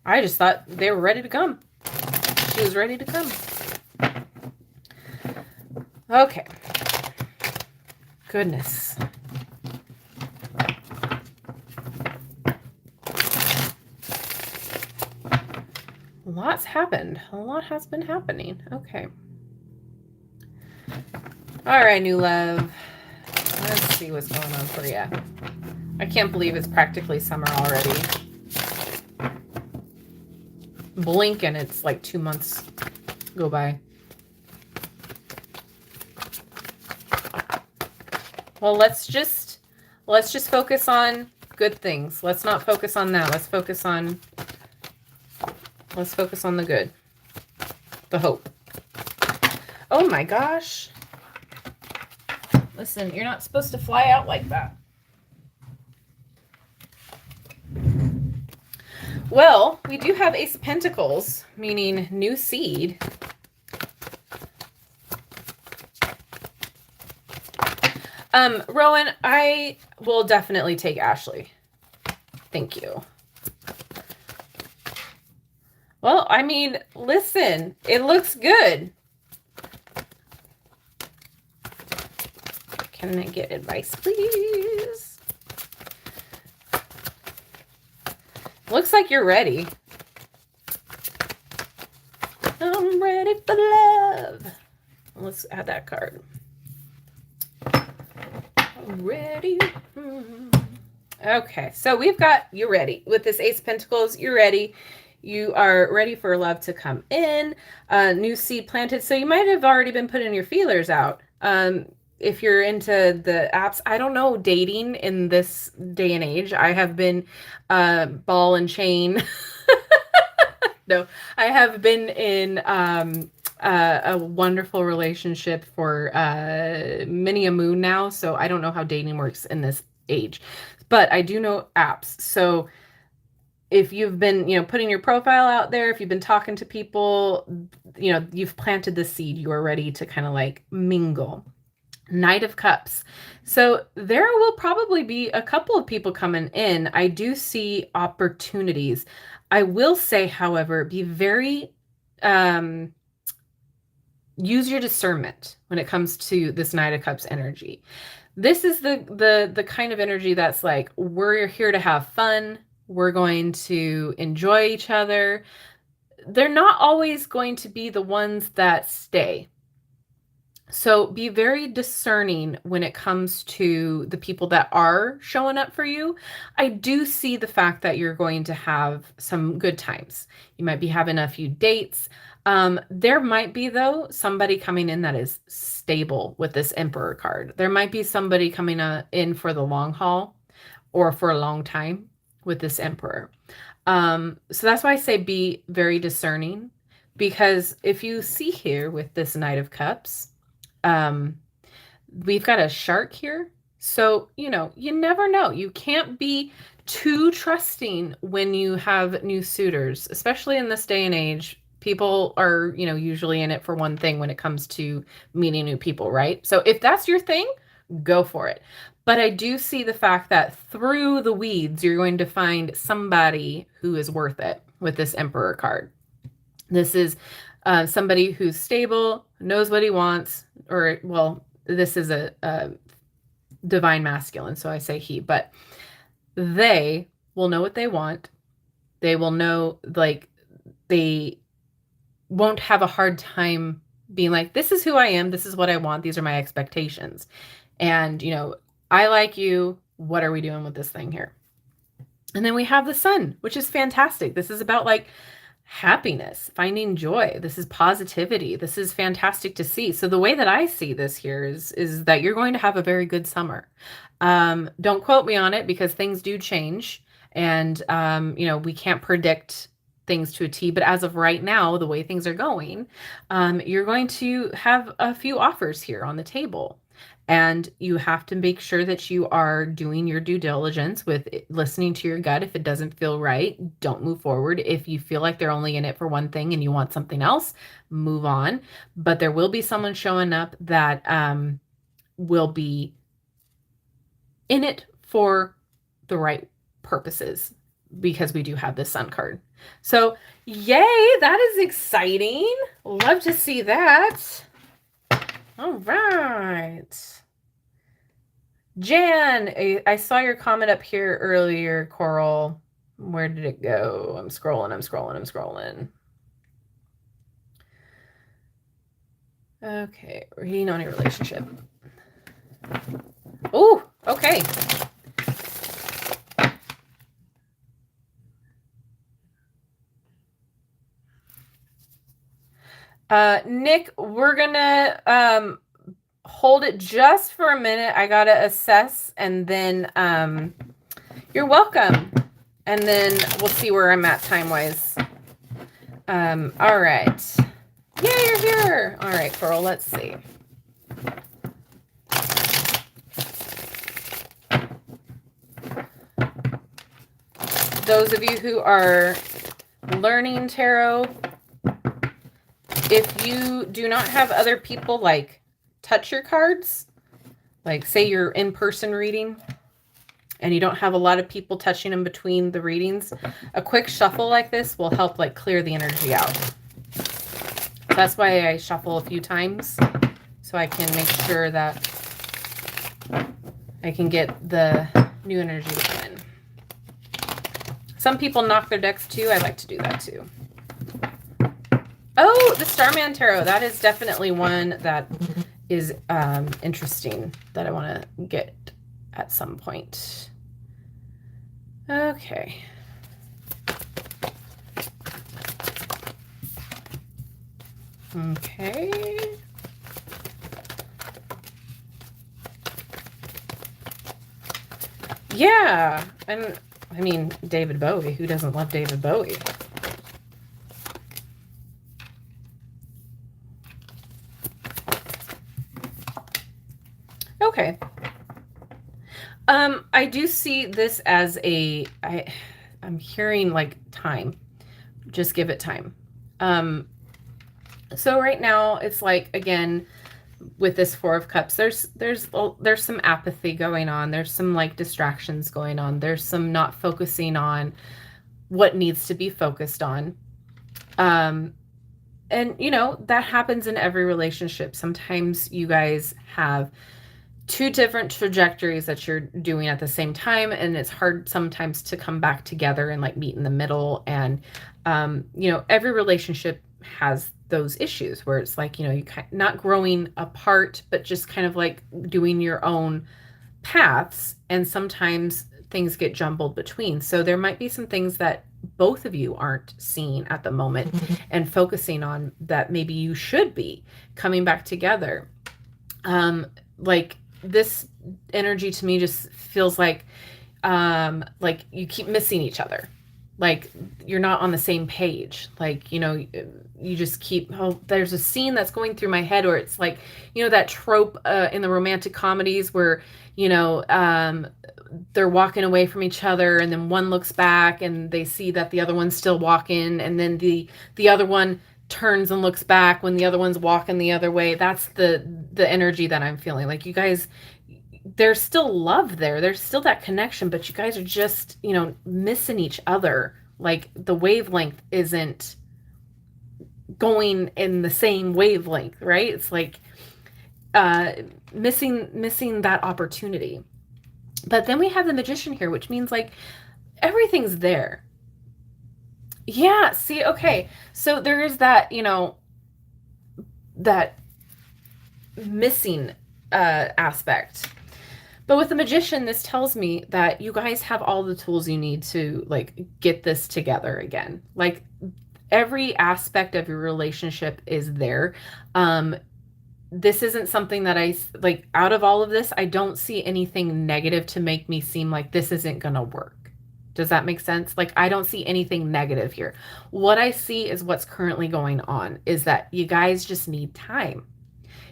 I just thought they were ready to come. She was ready to come. Okay. Goodness. Lots happened. A lot has been happening. Okay. All right, new love. Let's see what's going on for you. I can't believe it's practically summer already. Blink and it's like 2 months go by. Well, let's just focus on good things. Let's not focus on that. Let's focus on the good. The hope. Oh my gosh. Listen, you're not supposed to fly out like that. Well, we do have Ace of Pentacles, meaning new seed. Rowan, I will definitely take Ashley. Thank you. Well, I mean, listen, it looks good. Can I get advice, please? Looks like you're ready. I'm ready for love. Let's add that card. Ready. Okay, so we've got you ready. With this Ace of Pentacles, you're ready. You are ready for love to come in. New seed planted. So you might have already been putting your feelers out. If you're into the apps, I don't know, dating in this day and age. I have been ball and chain. No, I have been in a wonderful relationship for many a moon now. So I don't know how dating works in this age, but I do know apps. So if you've been, putting your profile out there, if you've been talking to people, you've planted the seed, you are ready to kind of like mingle. Knight of Cups. So there will probably be a couple of people coming in. I do see opportunities. I will say, however, be very, use your discernment when it comes to this Knight of Cups energy. This is the kind of energy that's like, we're here to have fun. We're going to enjoy each other. They're not always going to be the ones that stay. So be very discerning when it comes to the people that are showing up for you. I do see the fact that you're going to have some good times. You might be having a few dates. There might be, though, somebody coming in that is stable with this Emperor card. There might be somebody coming in for the long haul or for a long time with this Emperor. So that's why I say be very discerning, because if you see here with this Knight of Cups, we've got a shark here. So, you never know. You can't be too trusting when you have new suitors, especially in this day and age. People are, usually in it for one thing when it comes to meeting new people, right? So if that's your thing, go for it. But I do see the fact that through the weeds, you're going to find somebody who is worth it with this Emperor card. This is somebody who's stable, knows what he wants, or, well, this is a divine masculine, so I say he, but they will know what they want. They will know, like, they won't have a hard time being like, this is who I am, this is what I want, these are my expectations. And, I like you, what are we doing with this thing here? And then we have the Sun, which is fantastic. This is about like happiness, finding joy. This is positivity. This is fantastic to see. So the way that I see this here is that you're going to have a very good summer. Don't quote me on it, because things do change, and we can't predict things to a T, but as of right now, the way things are going, you're going to have a few offers here on the table. And you have to make sure that you are doing your due diligence with listening to your gut. If it doesn't feel right, don't move forward. If you feel like they're only in it for one thing and you want something else, move on. But there will be someone showing up that will be in it for the right purposes. because we do have this Sun card. So yay, that is exciting. Love to see that. All right. Jan, I saw your comment up here earlier, Coral. Where did it go? I'm scrolling. Okay, reading on your relationship. Oh, okay. Nick, we're gonna hold it just for a minute. I gotta assess, and then you're welcome. And then we'll see where I'm at time-wise. All right. Yeah, you're here. All right, Coral, let's see. Those of you who are learning tarot, if you do not have other people like touch your cards, like say you're in-person reading and you don't have a lot of people touching them between the readings, a quick shuffle like this will help like clear the energy out. That's why I shuffle a few times, so I can make sure that I can get the new energy to come in. Some people knock their decks too. I like to do that too. Oh, the Starman Tarot. That is definitely one that is interesting that I want to get at some point. Okay. Okay. Yeah. And I mean, David Bowie. Who doesn't love David Bowie? Okay. I do see this as I'm hearing like time. Just give it time. So right now it's like, again, with this Four of Cups, there's some apathy going on. There's some like distractions going on. There's some not focusing on what needs to be focused on. And you know, that happens in every relationship. Sometimes you guys have two different trajectories that you're doing at the same time, and it's hard sometimes to come back together and like meet in the middle. And you know, every relationship has those issues where it's like, you know, you not growing apart, but just kind of like doing your own paths, and sometimes things get jumbled between. So there might be some things that both of you aren't seeing at the moment and focusing on that maybe you should be coming back together. Like this energy to me just feels like you keep missing each other. Like you're not on the same page. Like, you know, you just keep, oh, there's a scene that's going through my head where it's like, you know, that trope in the romantic comedies where, you know, they're walking away from each other and then one looks back and they see that the other one's still walking, and then the other one turns and looks back when the other one's walking the other way. That's the energy that I'm feeling. Like you guys, there's still love there. There's still that connection, but you guys are just, you know, missing each other. Like the wavelength isn't going in the same wavelength, right? It's like missing that opportunity. But then we have the Magician here, which means like everything's there. Yeah, see, okay. So there is that, you know, that missing aspect. But with the Magician, this tells me that you guys have all the tools you need to like get this together again. Like every aspect of your relationship is there. This isn't something that I like out of all of this. I don't see anything negative to make me seem like this isn't going to work. Does that make sense? Like I don't see anything negative here. What I see is what's currently going on is that you guys just need time.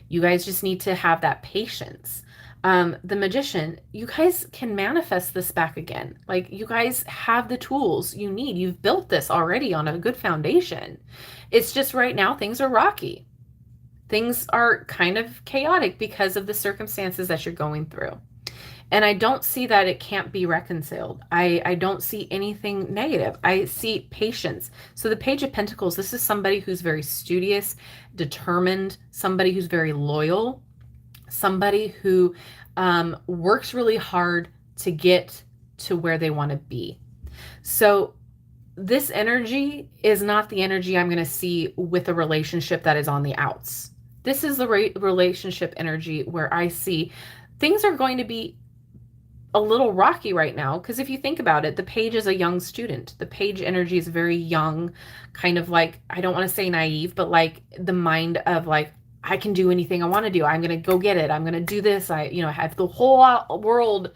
You guys just need to have that patience. The Magician, you guys can manifest this back again. Like you guys have the tools you need. You've built this already on a good foundation. It's just right now things are rocky. Things are kind of chaotic because of the circumstances that you're going through. And I don't see that it can't be reconciled. I don't see anything negative. I see patience. So the Page of Pentacles, this is somebody who's very studious, determined, somebody who's very loyal, somebody who works really hard to get to where they want to be. So this energy is not the energy I'm going to see with a relationship that is on the outs. This is the relationship energy where I see things are going to be a little rocky right now, because if you think about it, the Page is a young student. The Page energy is very young, kind of like, I don't want to say naive, but like the mind of like, I can do anything I want to do. I'm going to go get it. I'm going to do this. I have the whole world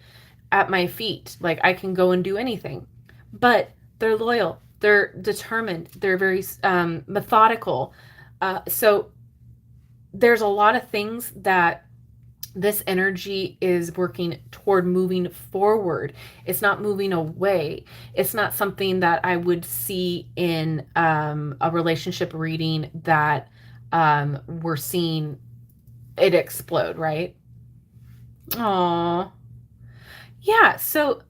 at my feet. Like I can go and do anything. But they're loyal. They're determined. They're very methodical. So there's a lot of things that this energy is working toward moving forward. It's not moving away. It's not something that I would see in a relationship reading that we're seeing it explode, right? Aww. Yeah, so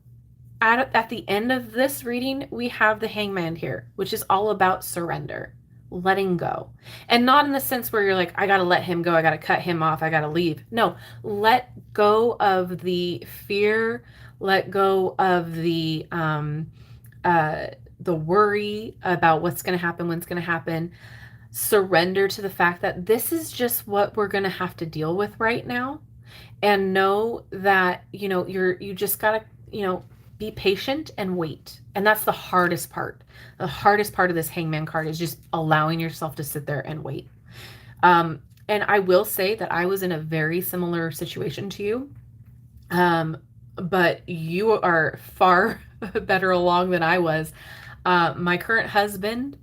at the end of this reading, we have the Hangman here, which is all about surrender, letting go. And not in the sense where you're like, I got to let him go. I got to cut him off. I got to leave. No, let go of the fear. Let go of the worry about what's going to happen, when it's going to happen. Surrender to the fact that this is just what we're going to have to deal with right now. And know that, you just got to, be patient and wait. And that's the hardest part. The hardest part of this Hangman card is just allowing yourself to sit there and wait. And I will say that I was in a very similar situation to you. But you are far better along than I was. My current husband,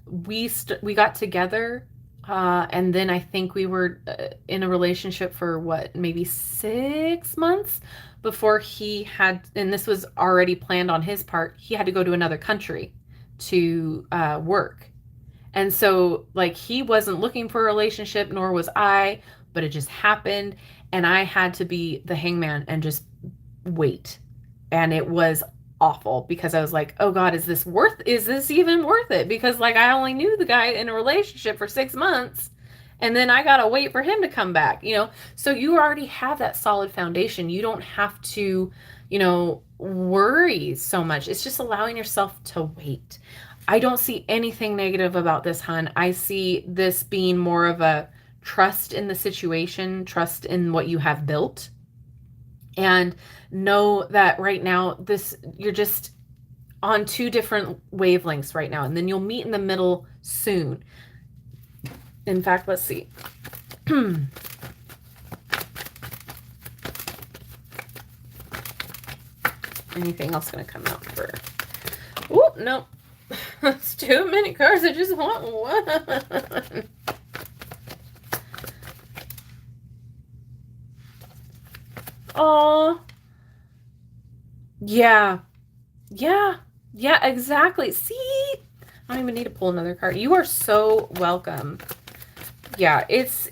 we got together, and then I think we were in a relationship for maybe 6 months before he had, and this was already planned on his part, he had to go to another country to work. And so like he wasn't looking for a relationship, nor was I, but it just happened. And I had to be the Hangman and just wait. And it was awful because I was like, oh God, is this even worth it? Because like I only knew the guy in a relationship for 6 months, and then I gotta wait for him to come back, so you already have that solid foundation. You don't have to, worry so much. It's just allowing yourself to wait. I don't see anything negative about this, hun. I see this being more of a trust in the situation, trust in what you have built. And know that right now, you're just on 2 different wavelengths right now. And then you'll meet in the middle soon. In fact, let's see. Anything else going to come out for... Oh, no. It's too many cards. I just want one. Oh, yeah, exactly. See, I don't even need to pull another card. You are so welcome. Yeah, it's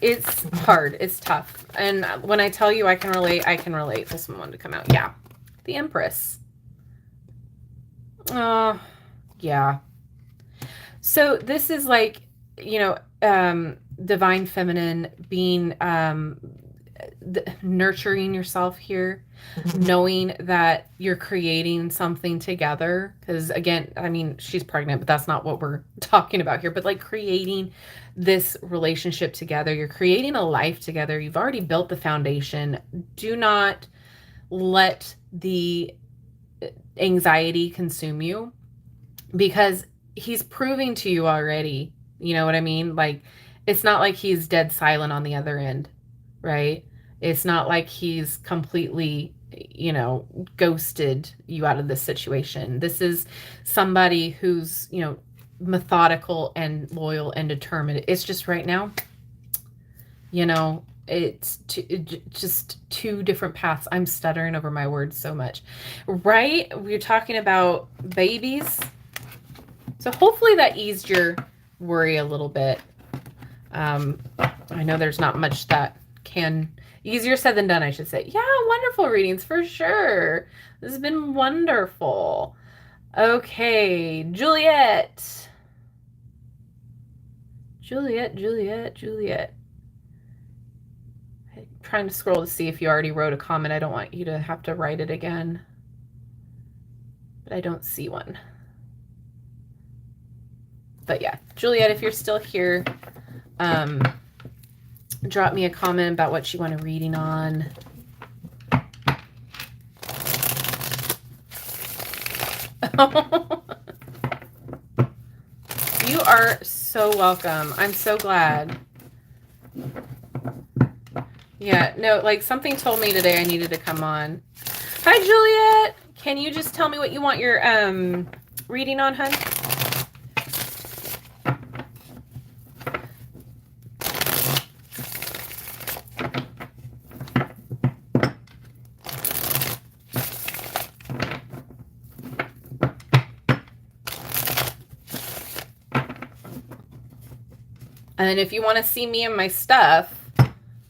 hard. It's tough. And when I tell you I can relate, This one wanted to come out. Yeah, the Empress. Yeah. So this is like, divine feminine being, nurturing yourself here, knowing that you're creating something together. Because again, I mean, she's pregnant, but that's not what we're talking about here. But like creating this relationship together, you're creating a life together. You've already built the foundation. Do not let the anxiety consume you, because he's proving to you already, you know what I mean? Like, it's not like he's dead silent on the other end, right? It's not like he's completely, ghosted you out of this situation. This is somebody who's, methodical and loyal and determined. It's just right now, it's just 2 different paths. I'm stuttering over my words so much, right? We're talking about babies. So hopefully that eased your worry a little bit. I know there's not much that can Easier said than done, I should say. Yeah, wonderful readings for sure. This has been wonderful. Okay, Juliet. Juliet. I'm trying to scroll to see if you already wrote a comment. I don't want you to have to write it again. But I don't see one. But yeah, Juliet, if you're still here, drop me a comment about what you want a reading on. You are so welcome. I'm so glad. Yeah, no, like something told me today I needed to come on. Hi, Juliet. Can you just tell me what you want your reading on, hun? And if you want to see me and my stuff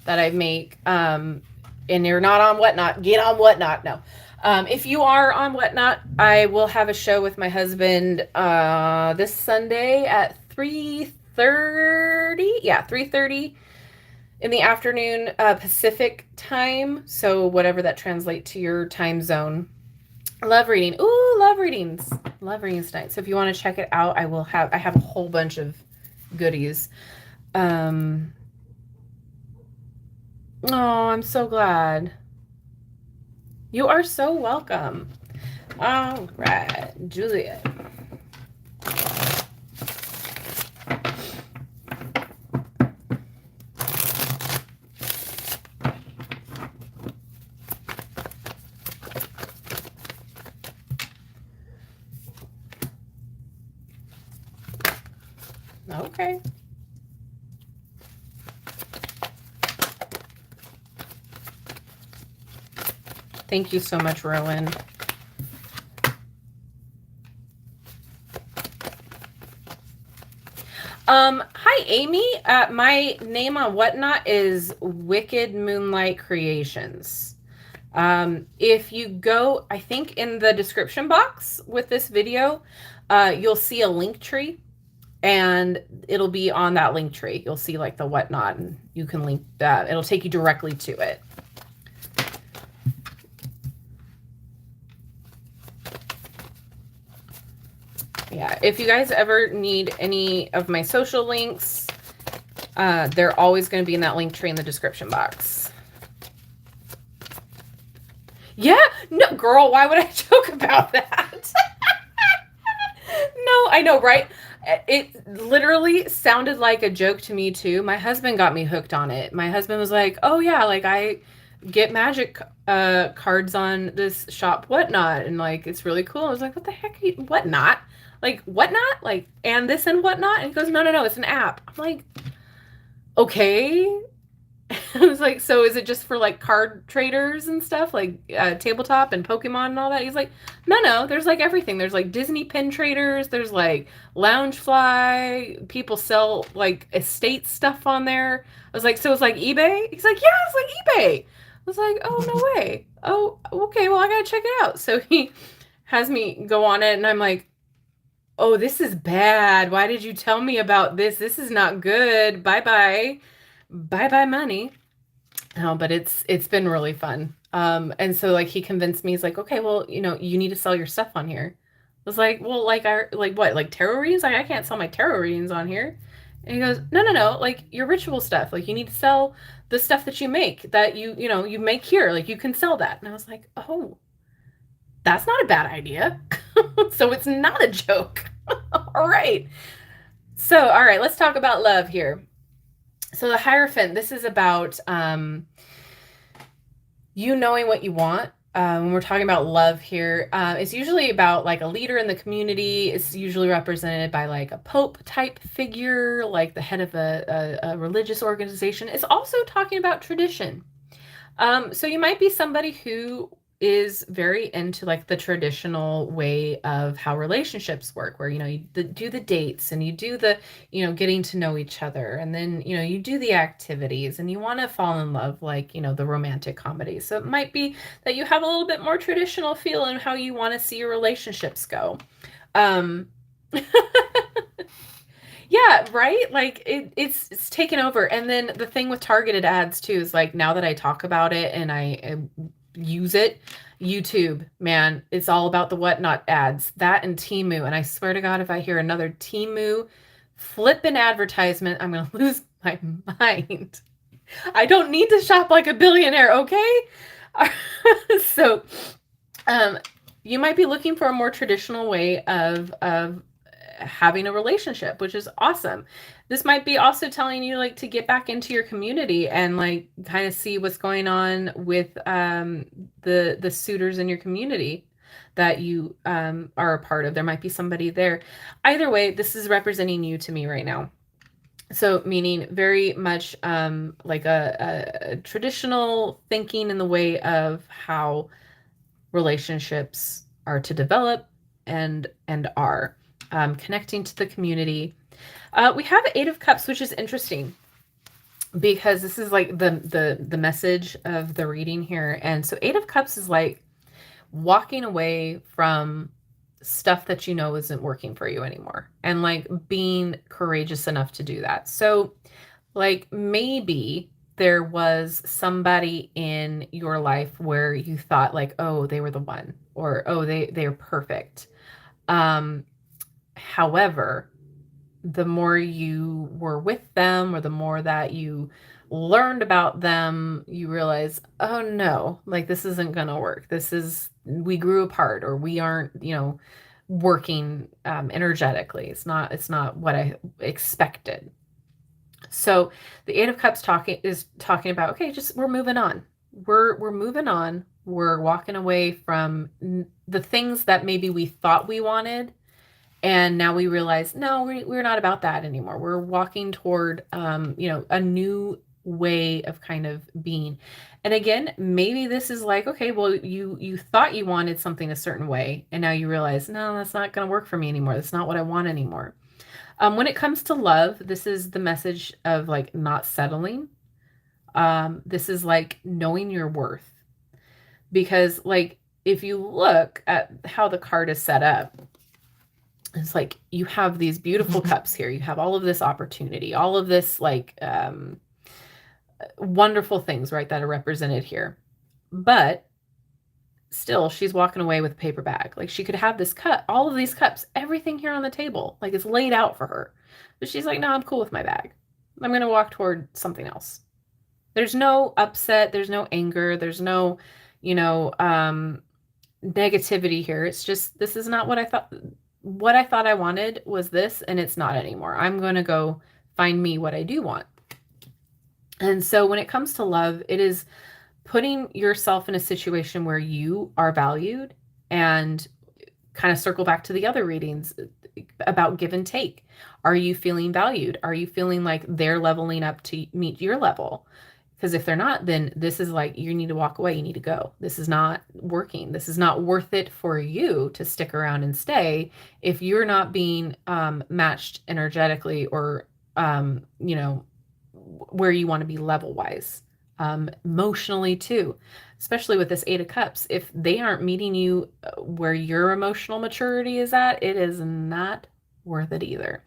that I make, and you're not on Whatnot, get on Whatnot. No. If you are on Whatnot, I will have a show with my husband this Sunday at 3:30. Yeah, 3:30 in the afternoon Pacific time. So whatever that translates to your time zone. Love reading. Ooh, love readings. Love readings tonight. So if you want to check it out, I have a whole bunch of goodies. Oh, I'm so glad. You are so welcome. All right, Juliet. Okay. Thank you so much, Rowan. Hi, Amy. My name on Whatnot is Wicked Moonlight Creations. If you go, I think in the description box with this video, you'll see a link tree, and it'll be on that link tree. You'll see like the Whatnot, and you can link that. It'll take you directly to it. Yeah, if you guys ever need any of my social links, they're always going to be in that link tree in the description box. Yeah, no, girl, why would I joke about that? No, I know, right? It literally sounded like a joke to me too. My husband got me hooked on it. My husband was like, oh yeah, like I get magic cards on this shop Whatnot, and like it's really cool. I was like, what the heck? Whatnot? Like Whatnot? Like and this and Whatnot? And he goes, no, it's an app. I'm like, okay. I was like, so is it just for like card traders and stuff, like tabletop and Pokemon and all that? He's like, no, there's like everything. There's like Disney pin traders. There's like Loungefly. People sell like estate stuff on there. I was like, so it's like eBay? He's like, yeah, it's like eBay. I was like, oh, no way. Oh, okay, well, I gotta check it out. So he has me go on it, and I'm like, oh, this is bad. Why did you tell me about this? This is not good. Bye-bye. Bye-bye money. No, but it's been really fun. And so like he convinced me, he's like, okay, well, you know, you need to sell your stuff on here. I was like, well, like what, like tarot readings? Like I can't sell my tarot readings on here. And he goes, no, like your ritual stuff. Like you need to sell the stuff that you make, that you know, you make here. Like you can sell that. And I was like, oh, that's not a bad idea. So it's not a joke. All right. So, all right, let's talk about love here. So the Hierophant, this is about you knowing what you want. When we're talking about love here, it's usually about like a leader in the community. It's usually represented by like a pope type figure, like the head of a religious organization. It's also talking about tradition. So you might be somebody who is very into like the traditional way of how relationships work, where, you do the dates and you do the, getting to know each other. And then, you do the activities and you want to fall in love, like, the romantic comedy. So it might be that you have a little bit more traditional feel in how you want to see your relationships go. Um, Yeah, right? Like it's taken over. And then the thing with targeted ads too is like, now that I talk about it and I use it, YouTube, man, it's all about the whatnot ads. That and Temu. And I swear to God, if I hear another Temu flippin' advertisement, I'm gonna lose my mind. I don't need to shop like a billionaire, okay? So um you might be looking for a more traditional way of having a relationship, which is awesome. This might be also telling you like to get back into your community and like kind of see what's going on with the suitors in your community that you are a part of. There might be somebody there. Either way, this is representing you to me right now. So meaning very much like a traditional thinking in the way of how relationships are to develop and are connecting to the community. We have Eight of Cups, which is interesting because this is like the message of the reading here. And so Eight of Cups is like walking away from stuff that you know isn't working for you anymore and like being courageous enough to do that. So like maybe there was somebody in your life where you thought like, oh, they were the one, or oh, they're perfect. However, the more you were with them or the more that you learned about them, you realize, oh no, like this isn't gonna work. We grew apart, or we aren't, working energetically. It's not what I expected. So the Eight of Cups is talking about, okay, just we're moving on. We're moving on. We're walking away from the things that maybe we thought we wanted, and now we realize, no, we're not about that anymore. We're walking toward, a new way of kind of being. And again, maybe this is like, okay, well, you thought you wanted something a certain way, and now you realize, no, that's not going to work for me anymore. That's not what I want anymore. When it comes to love, this is the message of like not settling. This is like knowing your worth. Because like if you look at how the card is set up, it's like you have these beautiful cups here. You have all of this opportunity, all of this like wonderful things, right, that are represented here. But still, she's walking away with a paper bag. Like she could have this cup, all of these cups, everything here on the table, like it's laid out for her. But she's like, no, I'm cool with my bag. I'm going to walk toward something else. There's no upset. There's no anger. There's no, negativity here. It's just, this is not what I thought. What I thought I wanted was this, and it's not anymore. I'm going to go find me what I do want. And so when it comes to love, it is putting yourself in a situation where you are valued, and kind of circle back to the other readings about give and take. Are you feeling valued? Are you feeling like they're leveling up to meet your level? Because if they're not, then this is like, you need to walk away. You need to go. This is not working. This is not worth it for you to stick around and stay if you're not being matched energetically, or, where you want to be level wise. Emotionally too, especially with this Eight of Cups. If they aren't meeting you where your emotional maturity is at, it is not worth it either.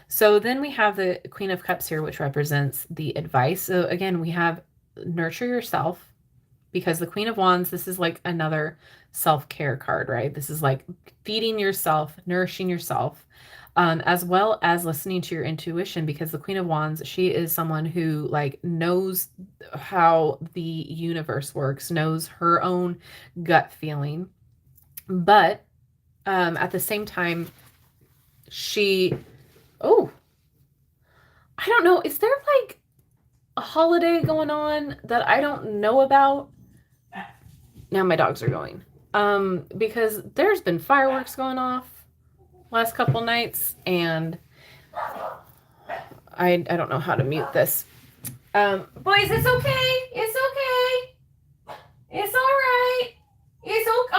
So then we have the Queen of Cups here, which represents the advice. So again, we have nurture yourself, because the Queen of Wands, this is like another self-care card, right? This is like feeding yourself, nourishing yourself, as well as listening to your intuition, because the Queen of Wands, she is someone who like knows how the universe works, knows her own gut feeling. But at the same time, I don't know, is there like a holiday going on that I don't know about? Now my dogs are going. Because there's been fireworks going off last couple nights, and I don't know how to mute this. Boys, it's okay. It's okay. It's all right. It's okay.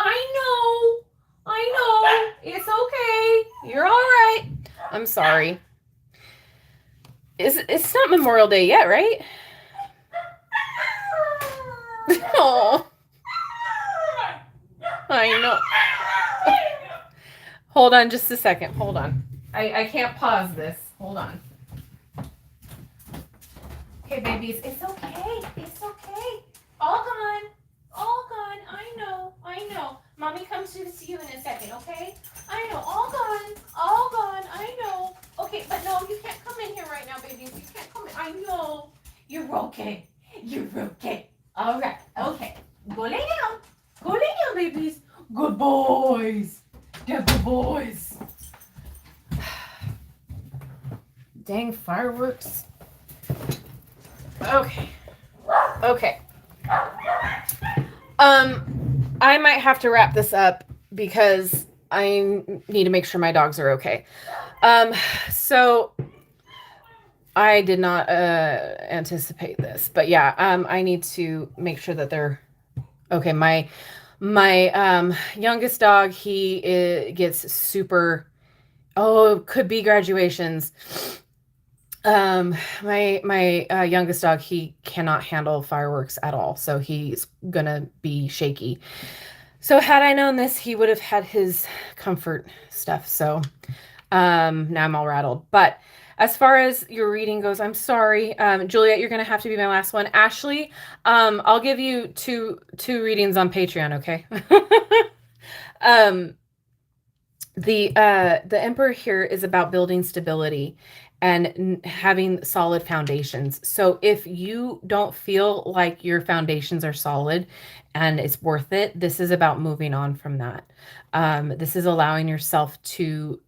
I know. It's okay. You're all right. I'm sorry. It's not Memorial Day yet, right? Oh, I know. Hold on just a second. Hold on. I can't pause this. Hold on. Okay, babies. It's okay. It's okay. All gone. All gone. I know. I know. Mommy comes to see you in a second, okay? I know. All gone. All gone. I know. Okay, but no, you can't come in here right now, babies. You can't come in. I know. You're okay. You're okay. All right. Okay. Go lay down. Go lay down, babies. Good boys. They're good boys. Dang fireworks. Okay. Okay. I might have to wrap this up because I need to make sure my dogs are okay. So I did not anticipate this, but yeah, I need to make sure that they're okay. My youngest dog, he gets super, could be graduations. My youngest dog, he cannot handle fireworks at all, so he's gonna be shaky. So had I known this, he would have had his comfort stuff. So now I'm all rattled. But as far as your reading goes, I'm sorry, Juliet, you're gonna have to be my last one. Ashley, I'll give you two readings on Patreon, okay? The Emperor here is about building stability and having solid foundations. So if you don't feel like your foundations are solid and it's worth it, this is about moving on from that. This is allowing yourself to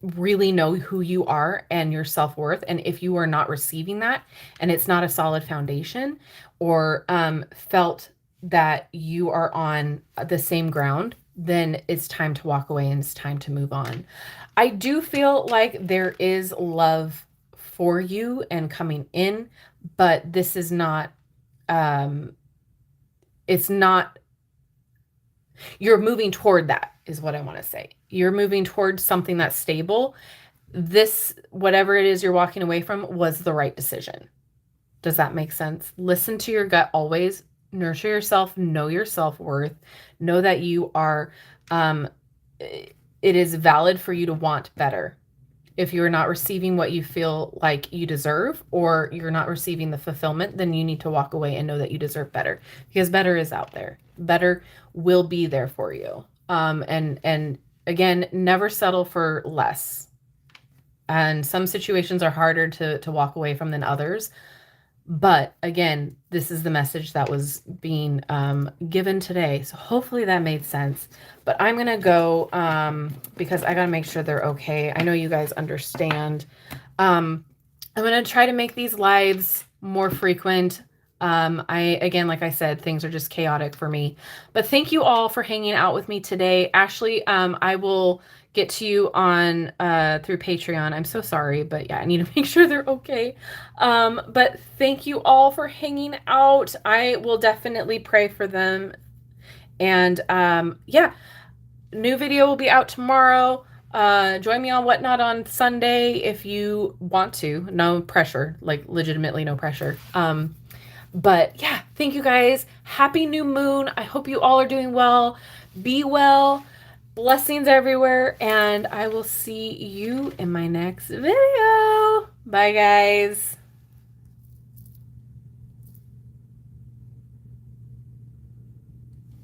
really know who you are and your self-worth. And if you are not receiving that and it's not a solid foundation, or felt that you are on the same ground, then it's time to walk away and it's time to move on. I do feel like there is love for you and coming in, but this is not, it's not, you're moving toward that is what I want to say. You're moving towards something that's stable. This, whatever it is you're walking away from, was the right decision. Does that make sense? Listen to your gut always. Nurture yourself, know your self-worth, know that you are, it is valid for you to want better. If you're not receiving what you feel like you deserve, or you're not receiving the fulfillment, then you need to walk away and know that you deserve better, because better is out there. Better will be there for you. And again, never settle for less. And some situations are harder to walk away from than others. But again, this is the message that was being given today. So hopefully that made sense. But I'm going to go because I got to make sure they're okay. I know you guys understand. I'm going to try to make these lives more frequent. Again, like I said, things are just chaotic for me. But thank you all for hanging out with me today. Ashley, I will get to you on through Patreon. I'm so sorry, but yeah, I need to make sure they're okay. But thank you all for hanging out. I will definitely pray for them. And yeah, new video will be out tomorrow. Join me on Whatnot on Sunday if you want to. No pressure, like legitimately no pressure. But yeah, thank you guys. Happy new moon. I hope you all are doing well. Be well. Blessings everywhere. And I will see you in my next video. Bye, guys.